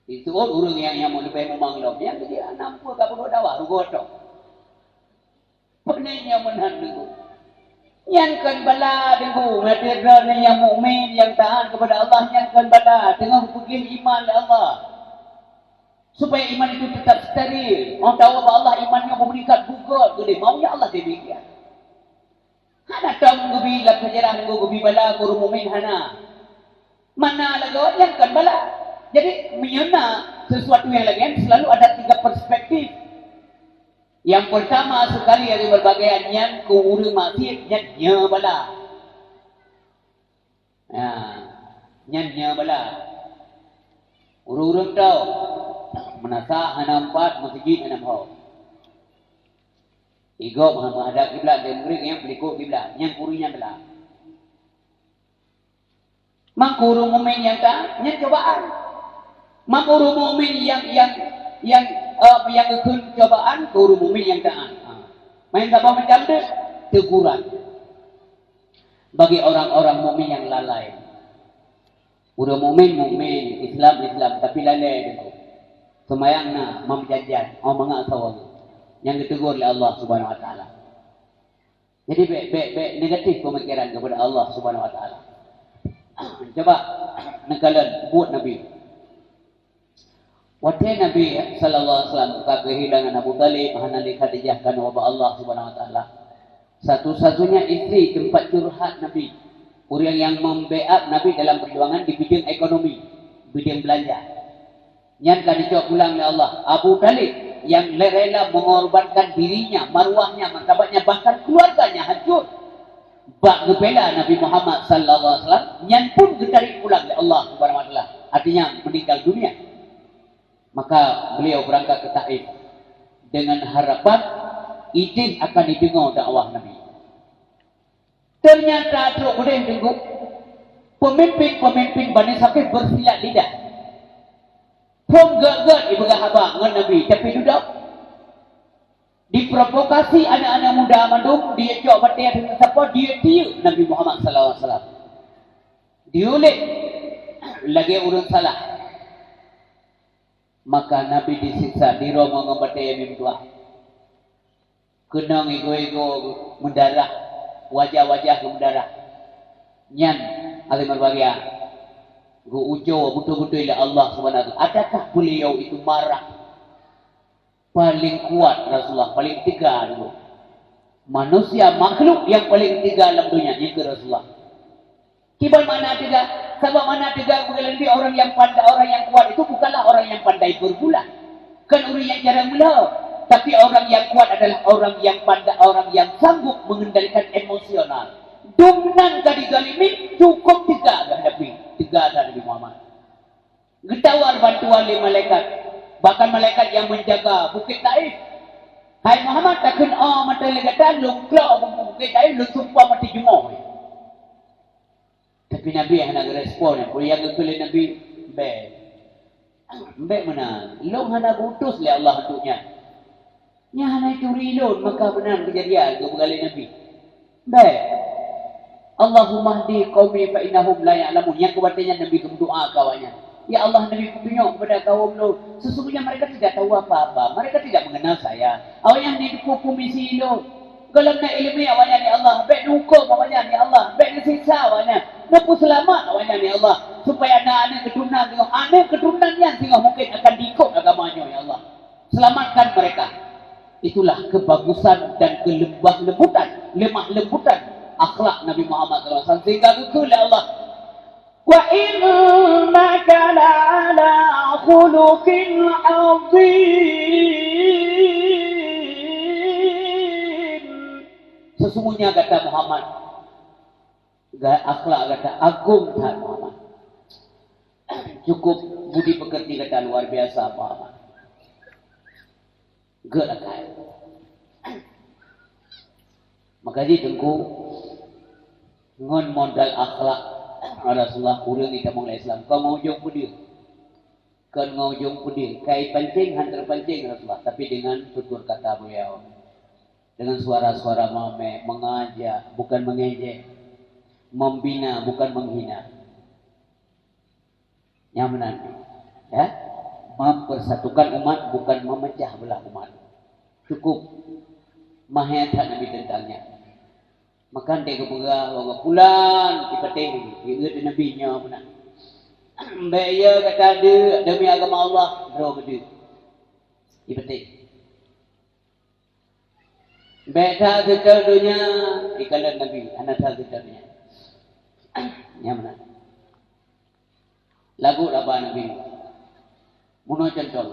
itu orang yang mau lebih memang lom yang dia nampu ka pun dawa rugo tok penenya menan dengku yang kan bala dengku ngadirna yang mukmin yang taat kepada Allah yang kan bala tengah pergi iman ke Allah supaya iman itu tetap steril. Orang tahu bahwa Allah imannya meningkat gugur gede maunya Allah demikian. Hana tahu gubi la kejarah gubi bala guru mukmin hana. Mana lagi yang kan bala. Jadi menyena sesuatu yang lain selalu ada 3 perspektif. Yang pertama sekali dari berbagai yang kuuru masjid nya bala. Ya, nya bala. Urung tahu menasa hana 4 masjid hana hau. Igo menghadap kiblat dan murid yang berikut kiblat yang kurunya bala. Mangkuru mukmin yang tak nya cobaan. Mangkuru mukmin yang ikut cobaan guru mukmin yang taat. Main apa macam tu? Teguran bagi orang-orang mukmin yang lalai. Udah mukmin, Islam, tapi lalai itu. Semayang na, memjajan, mengasawang. Yang ditegur oleh Allah Subhanahu Wa Taala. Jadi baik negatif pemikiran kepada Allah Subhanahu Wa Taala. Coba nekalan buat Nabi. Waktu Nabi sallallahu alaihi wasallam kehilangan Abu Talib, Hanali Khadijah kan wabah Allah Subhanahu Wa Taala. Satu-satunya istri tempat curhat Nabi. Orang yang membeat Nabi dalam perjuangan di bidang ekonomi, bidang belanja. Yang kan dicok pulang oleh Allah. Abu Talib yang rela mengorbankan dirinya, marwahnya, martabatnya, bahkan keluarganya hancur. Bak ngebela Nabi Muhammad sallallahu alaihi wasallam, yang pun ditarik pulang oleh Allah Subhanahu Wa Taala. Artinya meninggal dunia. Maka beliau berangkat ke Taif dengan harapan izin akan didengar dakwah Nabi. Ternyata teruk boleh tengok pemimpin Bani Saqif bersilat lidah. Pom gagak ibu abang dengan Nabi tapi duduk diprovokasi anak-anak muda mandum dia cok batia dengan siapa dia tiup Nabi Muhammad sallallahu alaihi wasallam. Diulik lagi urun salah. Maka Nabi disiksa di rombongan batia mimtua. Kenang ego-ego mendarah wajah-wajah mendarah. Nyan alim berbahagia. Go ujo betul-betul ila Allah Subhanahu wa taala. Adakah beliau itu marah? Paling kuat Rasulullah, paling tiga dulu. Manusia makhluk yang paling tiga dalam dunia itu Rasulullah. Kiban mana tiga? Sebab mana tiga lebih orang yang pandai, orang yang kuat itu bukanlah orang yang pandai berbulan. Kan orang yang jarang mula. Tapi orang yang kuat adalah orang yang pandai, orang yang sanggup mengendalikan emosional. Dominan kali zalimin cukup tiga Nabi Muhammad. Getawar bantuan oleh malaikat. Bahkan malaikat yang menjaga Bukit Taif. Hai Muhammad takkan mata legatan lungklak Bukit Taif lu sumpah mati jumlah. Tapi Nabi hendak respon. Yang kepilih Nabi baik mana? Lu hendak utus oleh Allah untuknya. Nya hana itu rilun maka benar kejadian ke berkali Nabi. Baik. Allahumma hdi qaumi fa innahum la ya'lamun. Yang kebatanya Nabi berdoa kawannya. Ya Allah Nabi tunjuk kepada kaum lu. Sesungguhnya mereka tidak tahu apa-apa. Mereka tidak mengenal saya. Awaknya ni kupu misi lu. Kalau nak ilmu awaknya ni Allah. Baik hukum awaknya ni Allah. Baik siksa awaknya. Napu selamat awaknya ni Allah. Supaya anak-anak keturunan tengok. Anak keturunannya tengok mungkin akan diikut agamanya ya Allah. Selamatkan mereka. Itulah kebagusan dan lemah lembutan akhlak Nabi Muhammad SAW sehingga betul Allah. Wa innaka la'ala khuluqin 'adzim. Sesungguhnya kata Muhammad, akhlak kata agung kata Muhammad. Cukup budi pekerti kata luar biasa Muhammad. Gerakan. Maka dia tengku ngon modal akhlak Rasulullah kurang kita mengenai Islam. Kau mau jom pudi, kan mau jom pudi. Kai pancing hantar pancing Rasulullah, tapi dengan tutur kata beliau, dengan suara-suara mengajak, bukan mengejek. membina bukan menghina. Yang benar, ya, mempersatukan umat bukan memecah belah umat. Cukup mahayat Nabi tentangnya. Makan dia keberah orang pulan dipeting dia ada nabinya benar. Bayar kata ada demi agama Allah draw benda. Dipeting. Beta kita dunia ikalan Nabi anak kita dunia. Yang benar. Lagu apa Nabi? Muno contoh.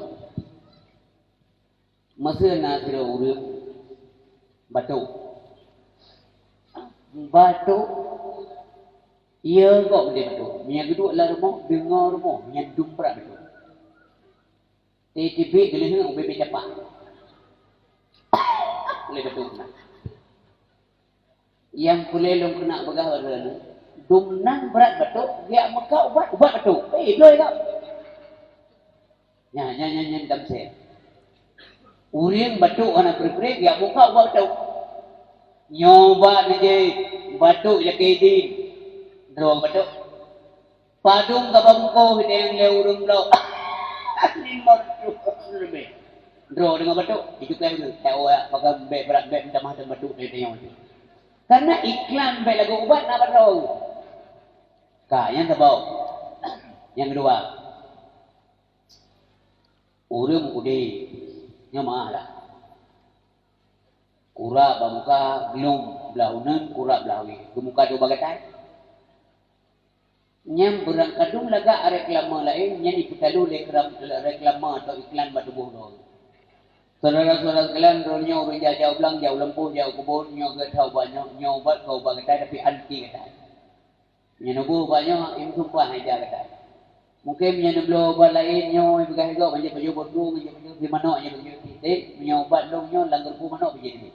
Masa nak kira urip batuk. Batuk ia kok dia batuk. Yang kedua lah rumah dengar rumah yang dumprak batuk. TV gele hang bebe capak. Boleh batuk nak. Yang kulelong kena begah badan. Dumnang berat batuk, dia maka ubat batuk. Beloi kau. Nya damse. Urang batuk ana perpre dia muka ubat batuk. Nyoba naje batuk ya kedin. Drong batuk. Padung ka bangko hideng le urang blau. Limor lebih. Drong dengan batuk, itu kan tu. Tahu pakai berat minta mah batuk dia tengok tu. Karena iklan baik lagu ubat nak batuk. Yang sebab yang kedua urang udah nyamah lah kura bamuka gelung belahunan kura belahui kemuka dua bagatai nyam berangkadung laga reklama lain yang diputalu reklama atau iklan batubuh dong saudara-saudara sekalian ronya urang jauh belang jauh lempuh jauh kebun nyoga tahu banyak nyobat kau bagatai tapi anti kata nyenubu banyak yang sumpah aja kata. Mungkin nyenubu obat lain nyo begas juga banyak baju bodoh banyak di mana nya baju titik nyobat dong nyo langgar pu mana begitu.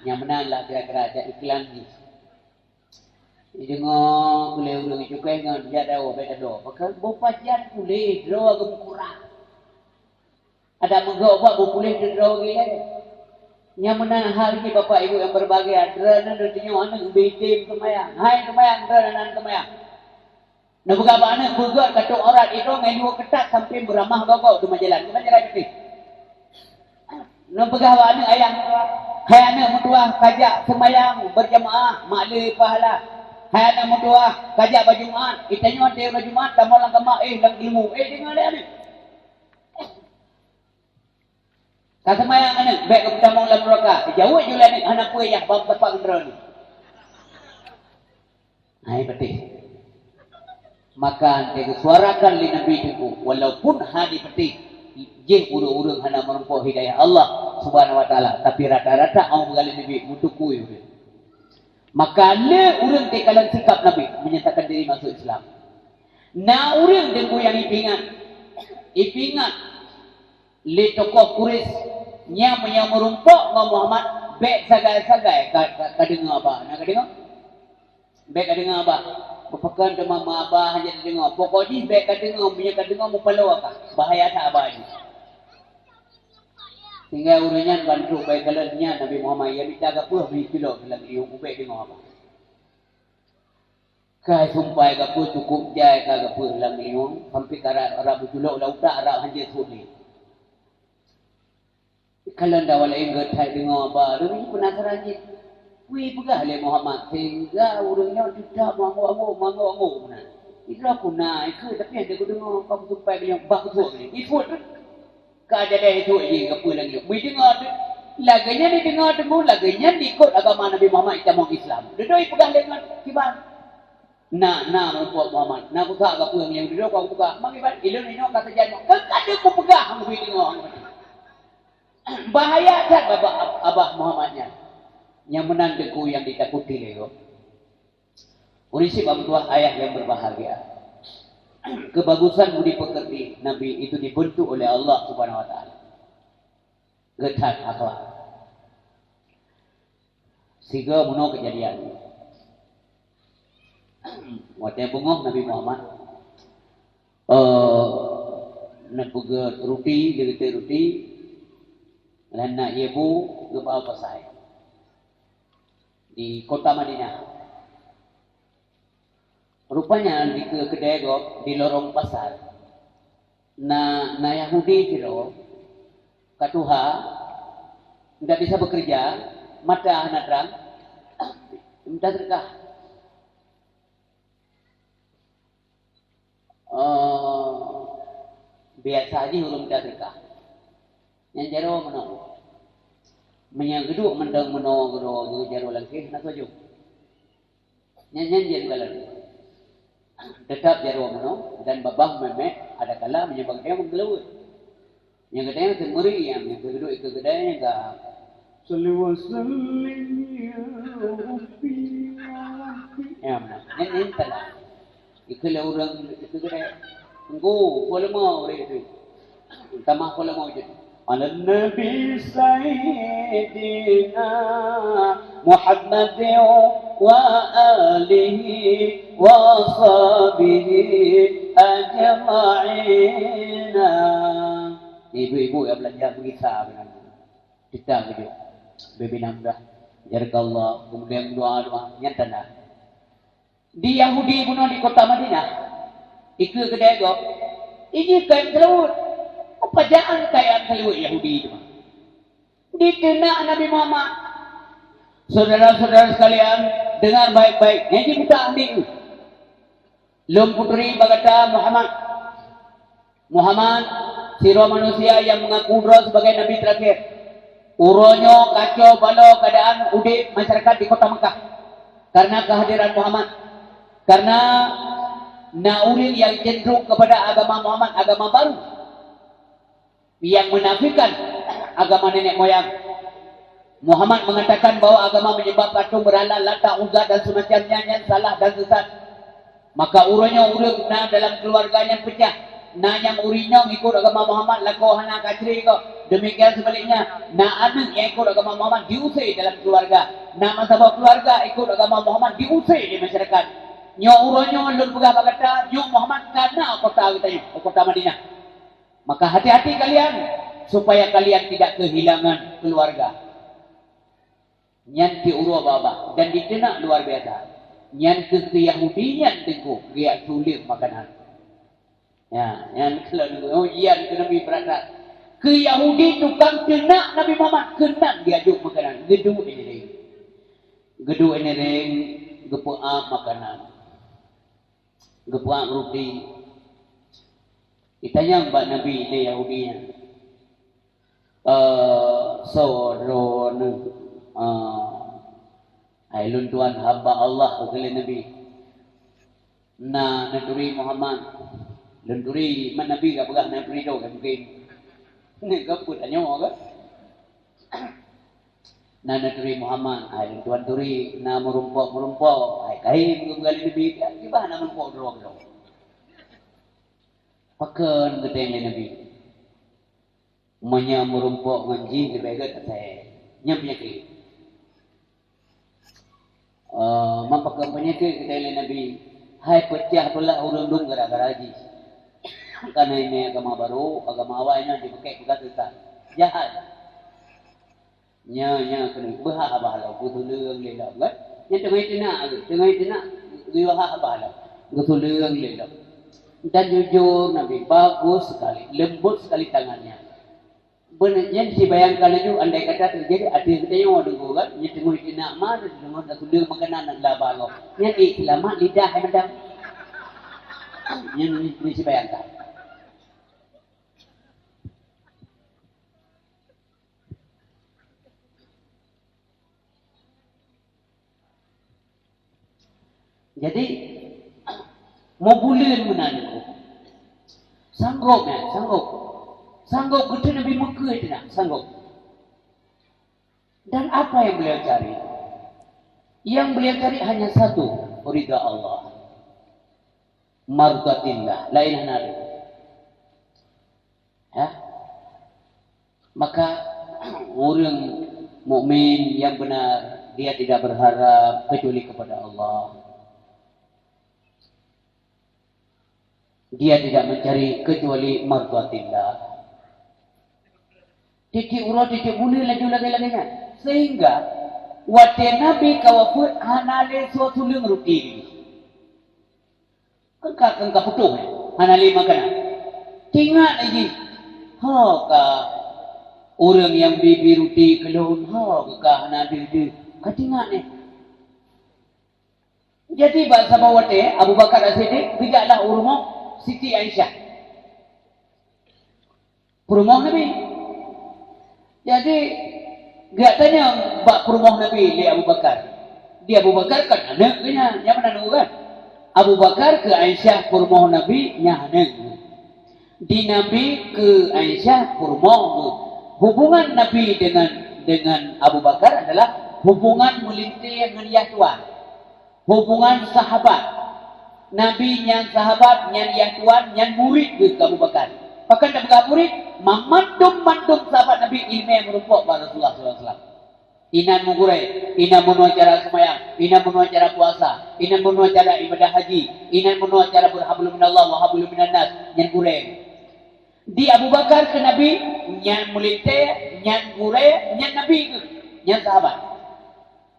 Yang menang lah kira-kira ada iklan ni. Dengar kuliah urang juga ngan dia ada obat ada. Pakai bopajan kuliah draw agak kurang. Ada mengobat boleh draw gila. Yang menang hal ini Bapak Ibu yang berbahagia. Drana dutinya anak bitim kemayang. Hai kemayang drana kemayang. Nah buka anak buka kata orang itu ngai dua ketat sampai beramah bapak tu majalan. Kita jalan itu. Nah buka anak ayang. Hai anak mutua kajak semayang berjamaah makle pahala. Hai anak mutua kajak berjumaat. Itanya dia berjumaat tamu lang kemak lang ilmu. Dengar dia ni. Kata mayang anak, baik kepada maulah mereka. Jauh je lah ni, anak kue yang bapak gendera ni. Hai betul. Maka dia suarakan li Nabi itu, walaupun hari betul, jeng urung-urung hana merempuh hidayah Allah subhanahu wa ta'ala. Tapi rata-rata orang bergali Nabi, untuk kue. Maka le urung tekalan sikap Nabi, menyatakan diri masuk Islam. Na urung dengan yang ipingat, le tokoh Quraisy nya merumpok ngom Muhammad baik sagai-sagai kadengar apa nak kadengar baik kadengar apa berpekan dengan mama hanya dengar pokoknya baik kadengar punya kadengar mupalo apa bahaya tak apa ni sehingga urunyan bantu baik kalannya Nabi Muhammad yang minta gapo kilo lagi ubek dengar apa kai sumpai gapo cukup jai ka gapo lagi sampai kara Arab julok lauta Arab hanya suli kalau dah walai enggak dengar apa, demi penasaran je. Wih pegah le Muhammad sehingga urangnya tidak mangu mana. Itu aku nak ikut tapi ada aku dengar apa sampai yang bak tu ni. Itu keadaan itu je apa lagi. Wih dengar tu laganya ni dengar tu laganya ikut agama Nabi Muhammad kita mau Islam. Doi pegah dengan kibar. Nak membuat Muhammad. Nak buka apa yang duduk kau buka. Mangibat ilmu ni kata jangan. Kada aku pegah hang wih dengar. Bahaya tak Abah Muhammadnya yang menandaku yang ditakuti lego. Unisip abdullah ayah yang berbahagia. Kebagusan budi pekerti Nabi itu dibentuk oleh Allah Subhanahu Wa Taala. Getat akhlak. Sehingga menuh kejadian. Waktu bungok Nabi Muhammad. Nak pegat roti, dia roti. Dan nak ibu ke bawah pasai di kota Madinah. Rupanya di kedai go di lorong pasar. Na Yahudi itu katuha tidak bisa bekerja, mata terang, minta sedekah. Biasa aja belum minta sedekah. Yang jaro mana? Menyanggedu mendang meno gero jaro lagi nak tuju. Nyanyian jadi kalah. Tetap jaro meno dan babah memek ada kala menyebab dia menggelawut. Yang kedai semuri yang kedua itu kedai yang enggak sallallahu alaihi ya mana nyanyian tala. Ikulah orang itu kedai. Engko boleh mau itu. Tamah boleh mau jadi. Ala Nabi Sayyidina Muhammad wa alihi wa sahbihi ajma'ina. Ibu-ibu yang belajar begitu kita begitu. Bebe nambah jarakallah kemudian doa-doa nyata. Di Yahudi bunuh di kota Madinah. Iku kedai go. Ini kain telur. Apa jangan kain telur Yahudi itu? Ditenak Nabi Muhammad. Saudara-saudara sekalian, dengar baik-baik. Yang kita ambil. Lum putri berkata Muhammad, siro manusia yang mengaku roh sebagai Nabi terakhir. Uronyo kacau balau keadaan udip masyarakat di kota Mekah. Karena kehadiran Muhammad. Karena Naurin yang cenderung kepada agama Muhammad, agama baru yang menafikan agama nenek moyang. Muhammad mengatakan bahwa agama menyembah patung berhala, Lata, Uzza dan semacamnya yang salah dan sesat. Maka uranya urang dalam keluarganya pecah. Yang urinya ikut agama Muhammad lako hana kacri ko. Demikian sebaliknya, anak yang ikut agama Muhammad diusir dalam keluarga. Masalah keluarga ikut agama Muhammad diusir di masyarakat. Nyo uronyo lun pegah kata nyo Muhammad kana kota kita kota Madinah. Maka hati-hati kalian supaya kalian tidak kehilangan keluarga. Nyan ti uro baba dan ditenak luar biasa. Nyan ke Yahudian tengku dia sulit makanan. Ya, yang kalau ujian ke Nabi berada. Ke Yahudi tukang tenak Nabi Muhammad kena diajuk makanan. Gedu ini ring gepuak makanan. Gepuak roti. Ditanya mbak Nabi ini Yahudinya. Soron. Ailun Tuhan hamba Allah oleh Nabi. Naturi Muhammad. Lenturi man Nabi gak pegah Nabi itu kan mungkin. Ini gaput hanya kan. Naturi Muhammad, ay tuan turi na merumpok, ay kahit menggali Nabi, iba na merumpok dulu. Pakan gedeng Nabi. Manya merumpok nganji dibegat saya. Nya penyakit. Mampakan penyakit gedeng Nabi. Hai pecah pula urung gara-gara haji. Karena ini agama baru, agama awalnya dipakai begitu jahat. Nya kena bahah bahalau gutulung lelah kan nya tengah tina riwah bahalau gutulung lelah dan jujur Nabi bagus sekali lembut sekali tangannya benarnya dibayangkan itu andai kata terjadi ada yang mau dengar kan nya tengah tina mah dengar gutulung makanan lah bahalau nya selamat lidah madam nya ni dibayangkan. Jadi mau bulan menandu, sanggup betul Nabi Mekah itu nak sanggup. Dan apa yang beliau cari? Yang beliau cari hanya satu, ridha Allah, mardatillah, la ilaha illallah. Ya, maka orang mukmin yang benar dia tidak berharap kecuali kepada Allah. Dia tidak mencari kecuali mardatillah. Titik urut titik bunyi lagi-laginya. Sehingga wate Nabi kawafut hanale so tulung ruti. Kengka putuh hana lima kana. Tingat lagi. Ha ka orang yang bibi ruti kelon ha ka hana dia. Katingat ni. Jadi bahasa bawate Abu Bakar As-Siddiq tidaklah urumah Siti Aisyah. Perumah Nabi. Jadi dia tanya bak perumah Nabi dia Abu Bakar. Dia Abu Bakar kan anak punya, yang mana nak kan? Abu Bakar ke Aisyah purmoh Nabi nyahnek. Di Nabi ke Aisyah purmoh. Hubungan Nabi dengan Abu Bakar adalah hubungan melintir dengan Yah Tuhan. Hubungan sahabat. Nabi yang sahabat, yang Yah Tuhan, yang murid ke Abu Bakar. Bahkan tak berkata murid, mandum sahabat Nabi ilmu yang merumpuk pada Rasulullah SAW. Inan mengurai, inan menua cara semayang, inan menua cara puasa, inan menua cara ibadah haji, inan menua cara berhablum minallah wa hablum minannas, nyan gurai. Di Abu Bakar ke Nabi, nyan mulite, nyan gurai, nyan Nabi ke, nyan sahabat.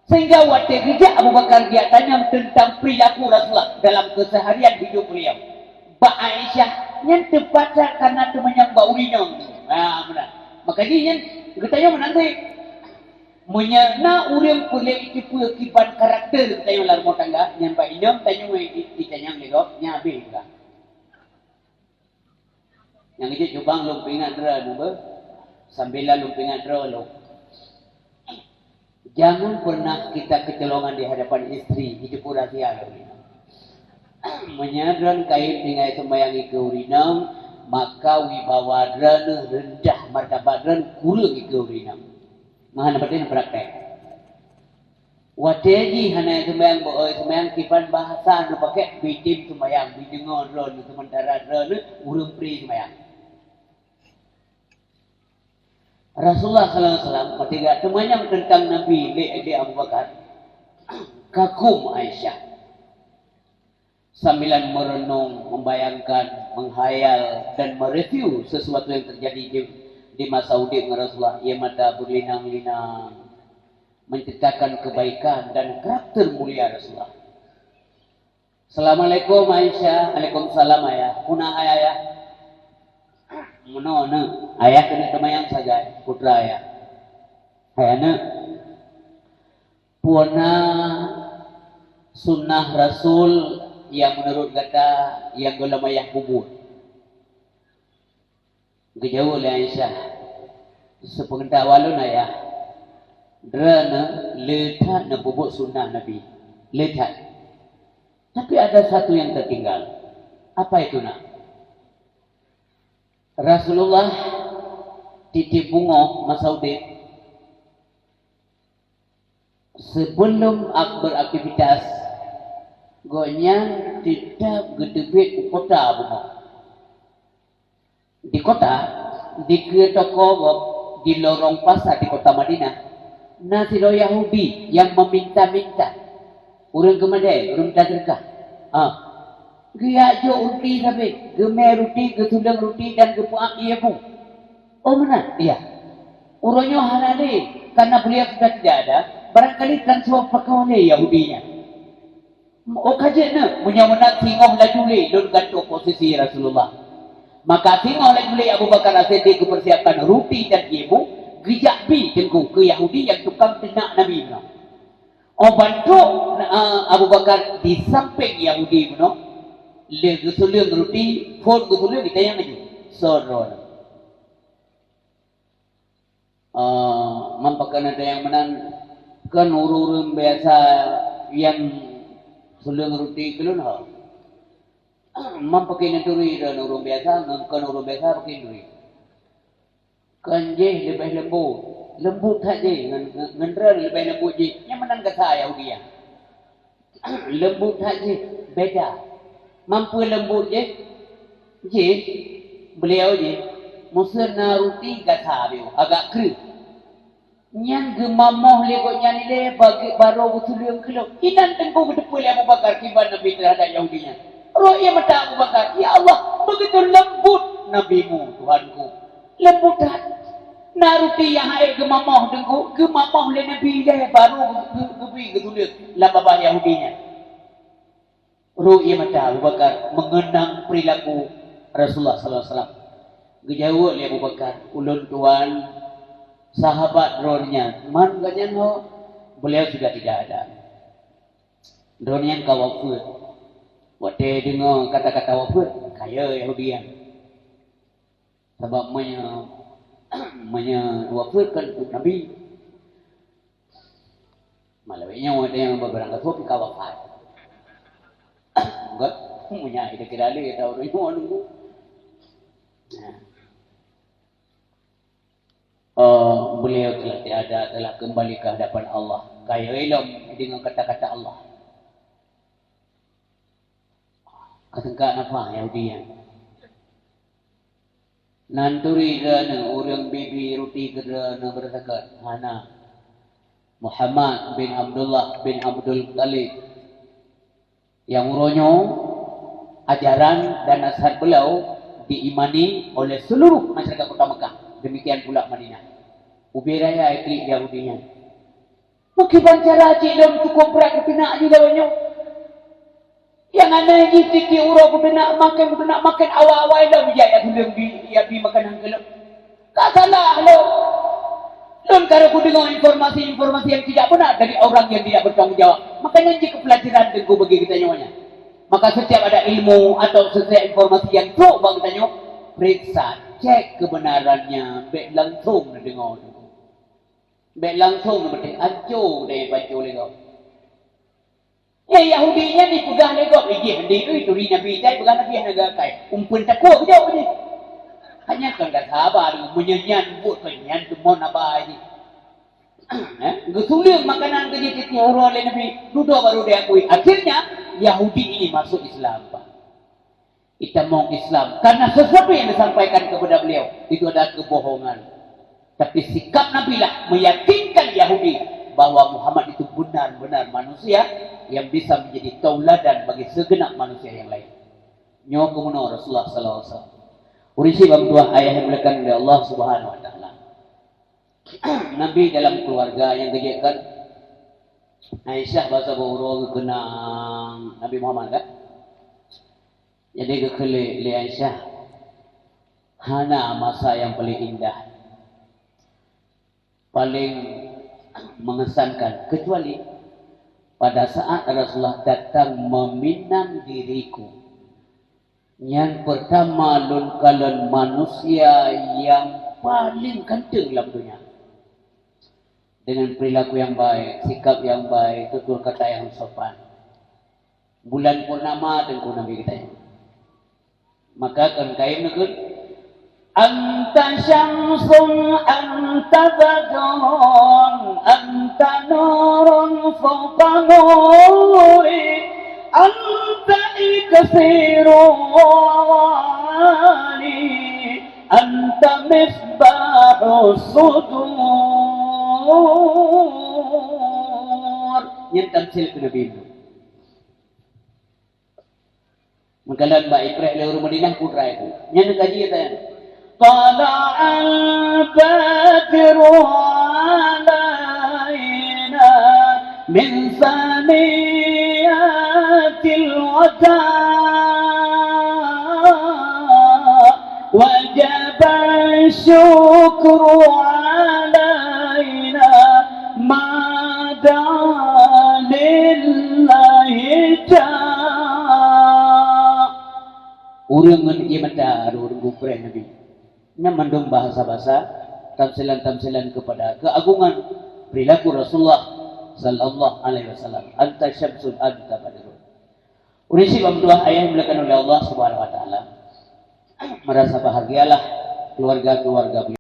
Sehingga waktu kerja Abu Bakar dia tanya tentang perilaku Rasulullah dalam keseharian hidup beliau. Ba Aisyah, nyan terpacar karena temannya ba urinong. Benar. Maka dia nyan, katanya menanti. Menyana orang boleh tipu akibat karakter kita yang lalu rumah tangga yang Pak Indom tanya ditanya legok nya habis juga. Yang itu cubang lumpingan dera number sambil lumpingan dera lo. Jangan pernah kita kecolongan di hadapan istri hidup rahasia lo. Menyadran kait dengan sembayangi keurinam maka wibawa dran rendah martabat dran kurang keurinam. Mahan dapat ini praktek. Wateji hana sembahyang kipan bahasa nu pakai bidim sembahyang bidengon ron sementara ron urung pri sembahyang. Rasulullah sallallahu alaihi wasallam ketika temannya tentang Nabi di Abu Bakar kagum Aisyah. Sambilan merenung, membayangkan, menghayal dan mereview sesuatu yang terjadi di masa hidup Rasulullah, ia mata berlinang-linang menceritakan kebaikan dan karakter mulia Rasulullah. Assalamualaikum Aisyah, Waalaikumsalam ayah. Punah ayah. Mana ayah kena temayang saja putra ayah. Ayah punah sunnah Rasul yang menurut kata yang golongan ayah kubur. Kejauh oleh Aisyah sepengetahuan ayah drana letak na bubuk sunnah Nabi letak, tapi ada satu yang tertinggal. Apa itu nak? Rasulullah titip bunga masa udip sebelum beraktivitas gonya tidak gedebit kota bunga. Di kota, di toko di lorong pasar di kota Madinah, nasi lo Yahudi yang meminta-minta orang kemadai, orang tak terkah. Dia jo uti sampai, gemer ruti, getulang ruti dan gepuak ia pun. Oh mana? Iya. Urangnya halal karena beliau sudah tidak ada. Barangkali transfer perkawinan Yahudinya. Oh kajian menyamakan singoh laju don gantung posisi Rasulullah. Maka tengok oleh beli Abu Bakar As-Siddiq persiapkan ruti dan ibu gejak bi tengku ke Yahudi yang tukang tenak Nabi benar. Oh bantu Abu Bakar di samping Yahudi benar. Le gusulian ruti, phone gusulian kita yang lagi. Soron. Mampakan ada yang menang kan urun biasa yang sulian ruti kelun ha. Mampakai nanturi dan orang biasa, kan orang biasa pakai nanturi. Kan je lebih lembut saja, ngendera lebih lembut je. Yang menang kata Yahudi ya. Lembut saja, beda. Mampu lembut je, beliau je. Musna ruti kata dia, agak kering. Yang gemamoh lekok nyani le bagi baru usul yang kelok. Inan tengku berdepul Abu Bakar kiban Nabi terhadap Yahudinya. Roh ia mata Abu Bakar, ya Allah, begitu lembut Nabimu, Tuhanku. Lembut hati. Naruti yang air gemamoh dengku, gemamoh le Nabi dia baru gebi getulis lah babah Yahudinya. Ru'i mata Abu Bakar mengenang perilaku Rasulullah sallallahu alaihi wasallam. Gejauh li Abu Bakar, ulun tuan sahabat drone-nya. Man katanya no, beliau sudah tidak ada. Drone-nya kawafut. Waktu dengar kata-kata wafat, kaya Yahudian. Sebab wafatkan Nabi. Malawainya ada yang berangkat wafat kawafat. Enggak, punya ide kira dia tahu dia mau nunggu. Beliau telah tiada, telah kembali ke hadapan Allah. Kaya ilmu dengan kata-kata Allah. Katengka napa Yahudian. Nanturi dana orang bibi ruti kerana berzakat. Hana Muhammad bin Abdullah bin Abdul Muttalib yang uronyo ajaran dan nasihat beliau diimani oleh seluruh masyarakat kota Mekah. Demikian pula Madinah. Ubiraya ikli Yahudinya. Makiban cara cik dalam cukup berat kepinak juga banyak. Yang aneh jiki urau kepinak makan awal-awal dah bijaya belum di makanan gelap. Tak salah lo. Dan kalau aku dengar informasi-informasi yang tidak benar dari orang yang tidak bertanggung jawab, makanya jika pelajaran tengku bagi kita nyawanya. Maka setiap ada ilmu atau setiap informasi yang true bagi kita nyawa, periksa, cek kebenarannya, baik langsung nak dengar. Baik langsung nak bertanya, acuh dari pacu legau. Yahudinya dipegang legau, itu Nabi Itai pegang Nabi yang negara kai. Umpun takut jauh ni. Hanya kan dah sabar, menyanyian buat penyanyian demon apa ini. Gesuling makanan kejadian orang oleh Nabi, duduk baru dia akui. Akhirnya Yahudi ini masuk Islam, Pak. Kita mau Islam karena sesuatu yang disampaikan kepada beliau itu adalah kebohongan. Tapi sikap Nabi lah meyakinkan Yahudi bahwa Muhammad itu benar-benar manusia yang bisa menjadi tauladan bagi segenap manusia yang lain. Nyo kemuno Rasulullah sallallahu alaihi wasallam. Urisi bab 2 ayat yang dimuliakan oleh Allah Subhanahu wa taala. Nabi dalam keluarga yang kejakan Aisyah bahasa bawro kenang Nabi Muhammad kan. Jadi kekele li Aisyah hana masa yang paling indah. Paling mengesankan kecuali pada saat Rasulullah datang meminang diriku. Yang pertama kalian manusia yang paling ganteng dalam dunia. Dengan perilaku yang baik, sikap yang baik, tutur kata yang sopan. Bulan purnama tengku Nabi kita. Maka kan kain nekut anta syamsun anta badrun anta nurun fawqa nuri anta iksiruni anta misbahus sudur. Yang tamsil ke Nabi itu. Makalan baik rek le rumah Madinah putra itu. Yang gaji kita. Tala'al badru alaina min saniyatil wada wajaba syukru alaina mada lillahi urangan ia mata urang gupre Nabi. Nya mandung bahasa-bahasa tamsilan-tamsilan kepada keagungan perilaku Rasulullah sallallahu alaihi wasallam. Anta syamsun anta badrun. Urisi bab 2 ayat yang dimuliakan oleh Allah Subhanahu wa taala. Merasa bahagialah keluarga-keluarga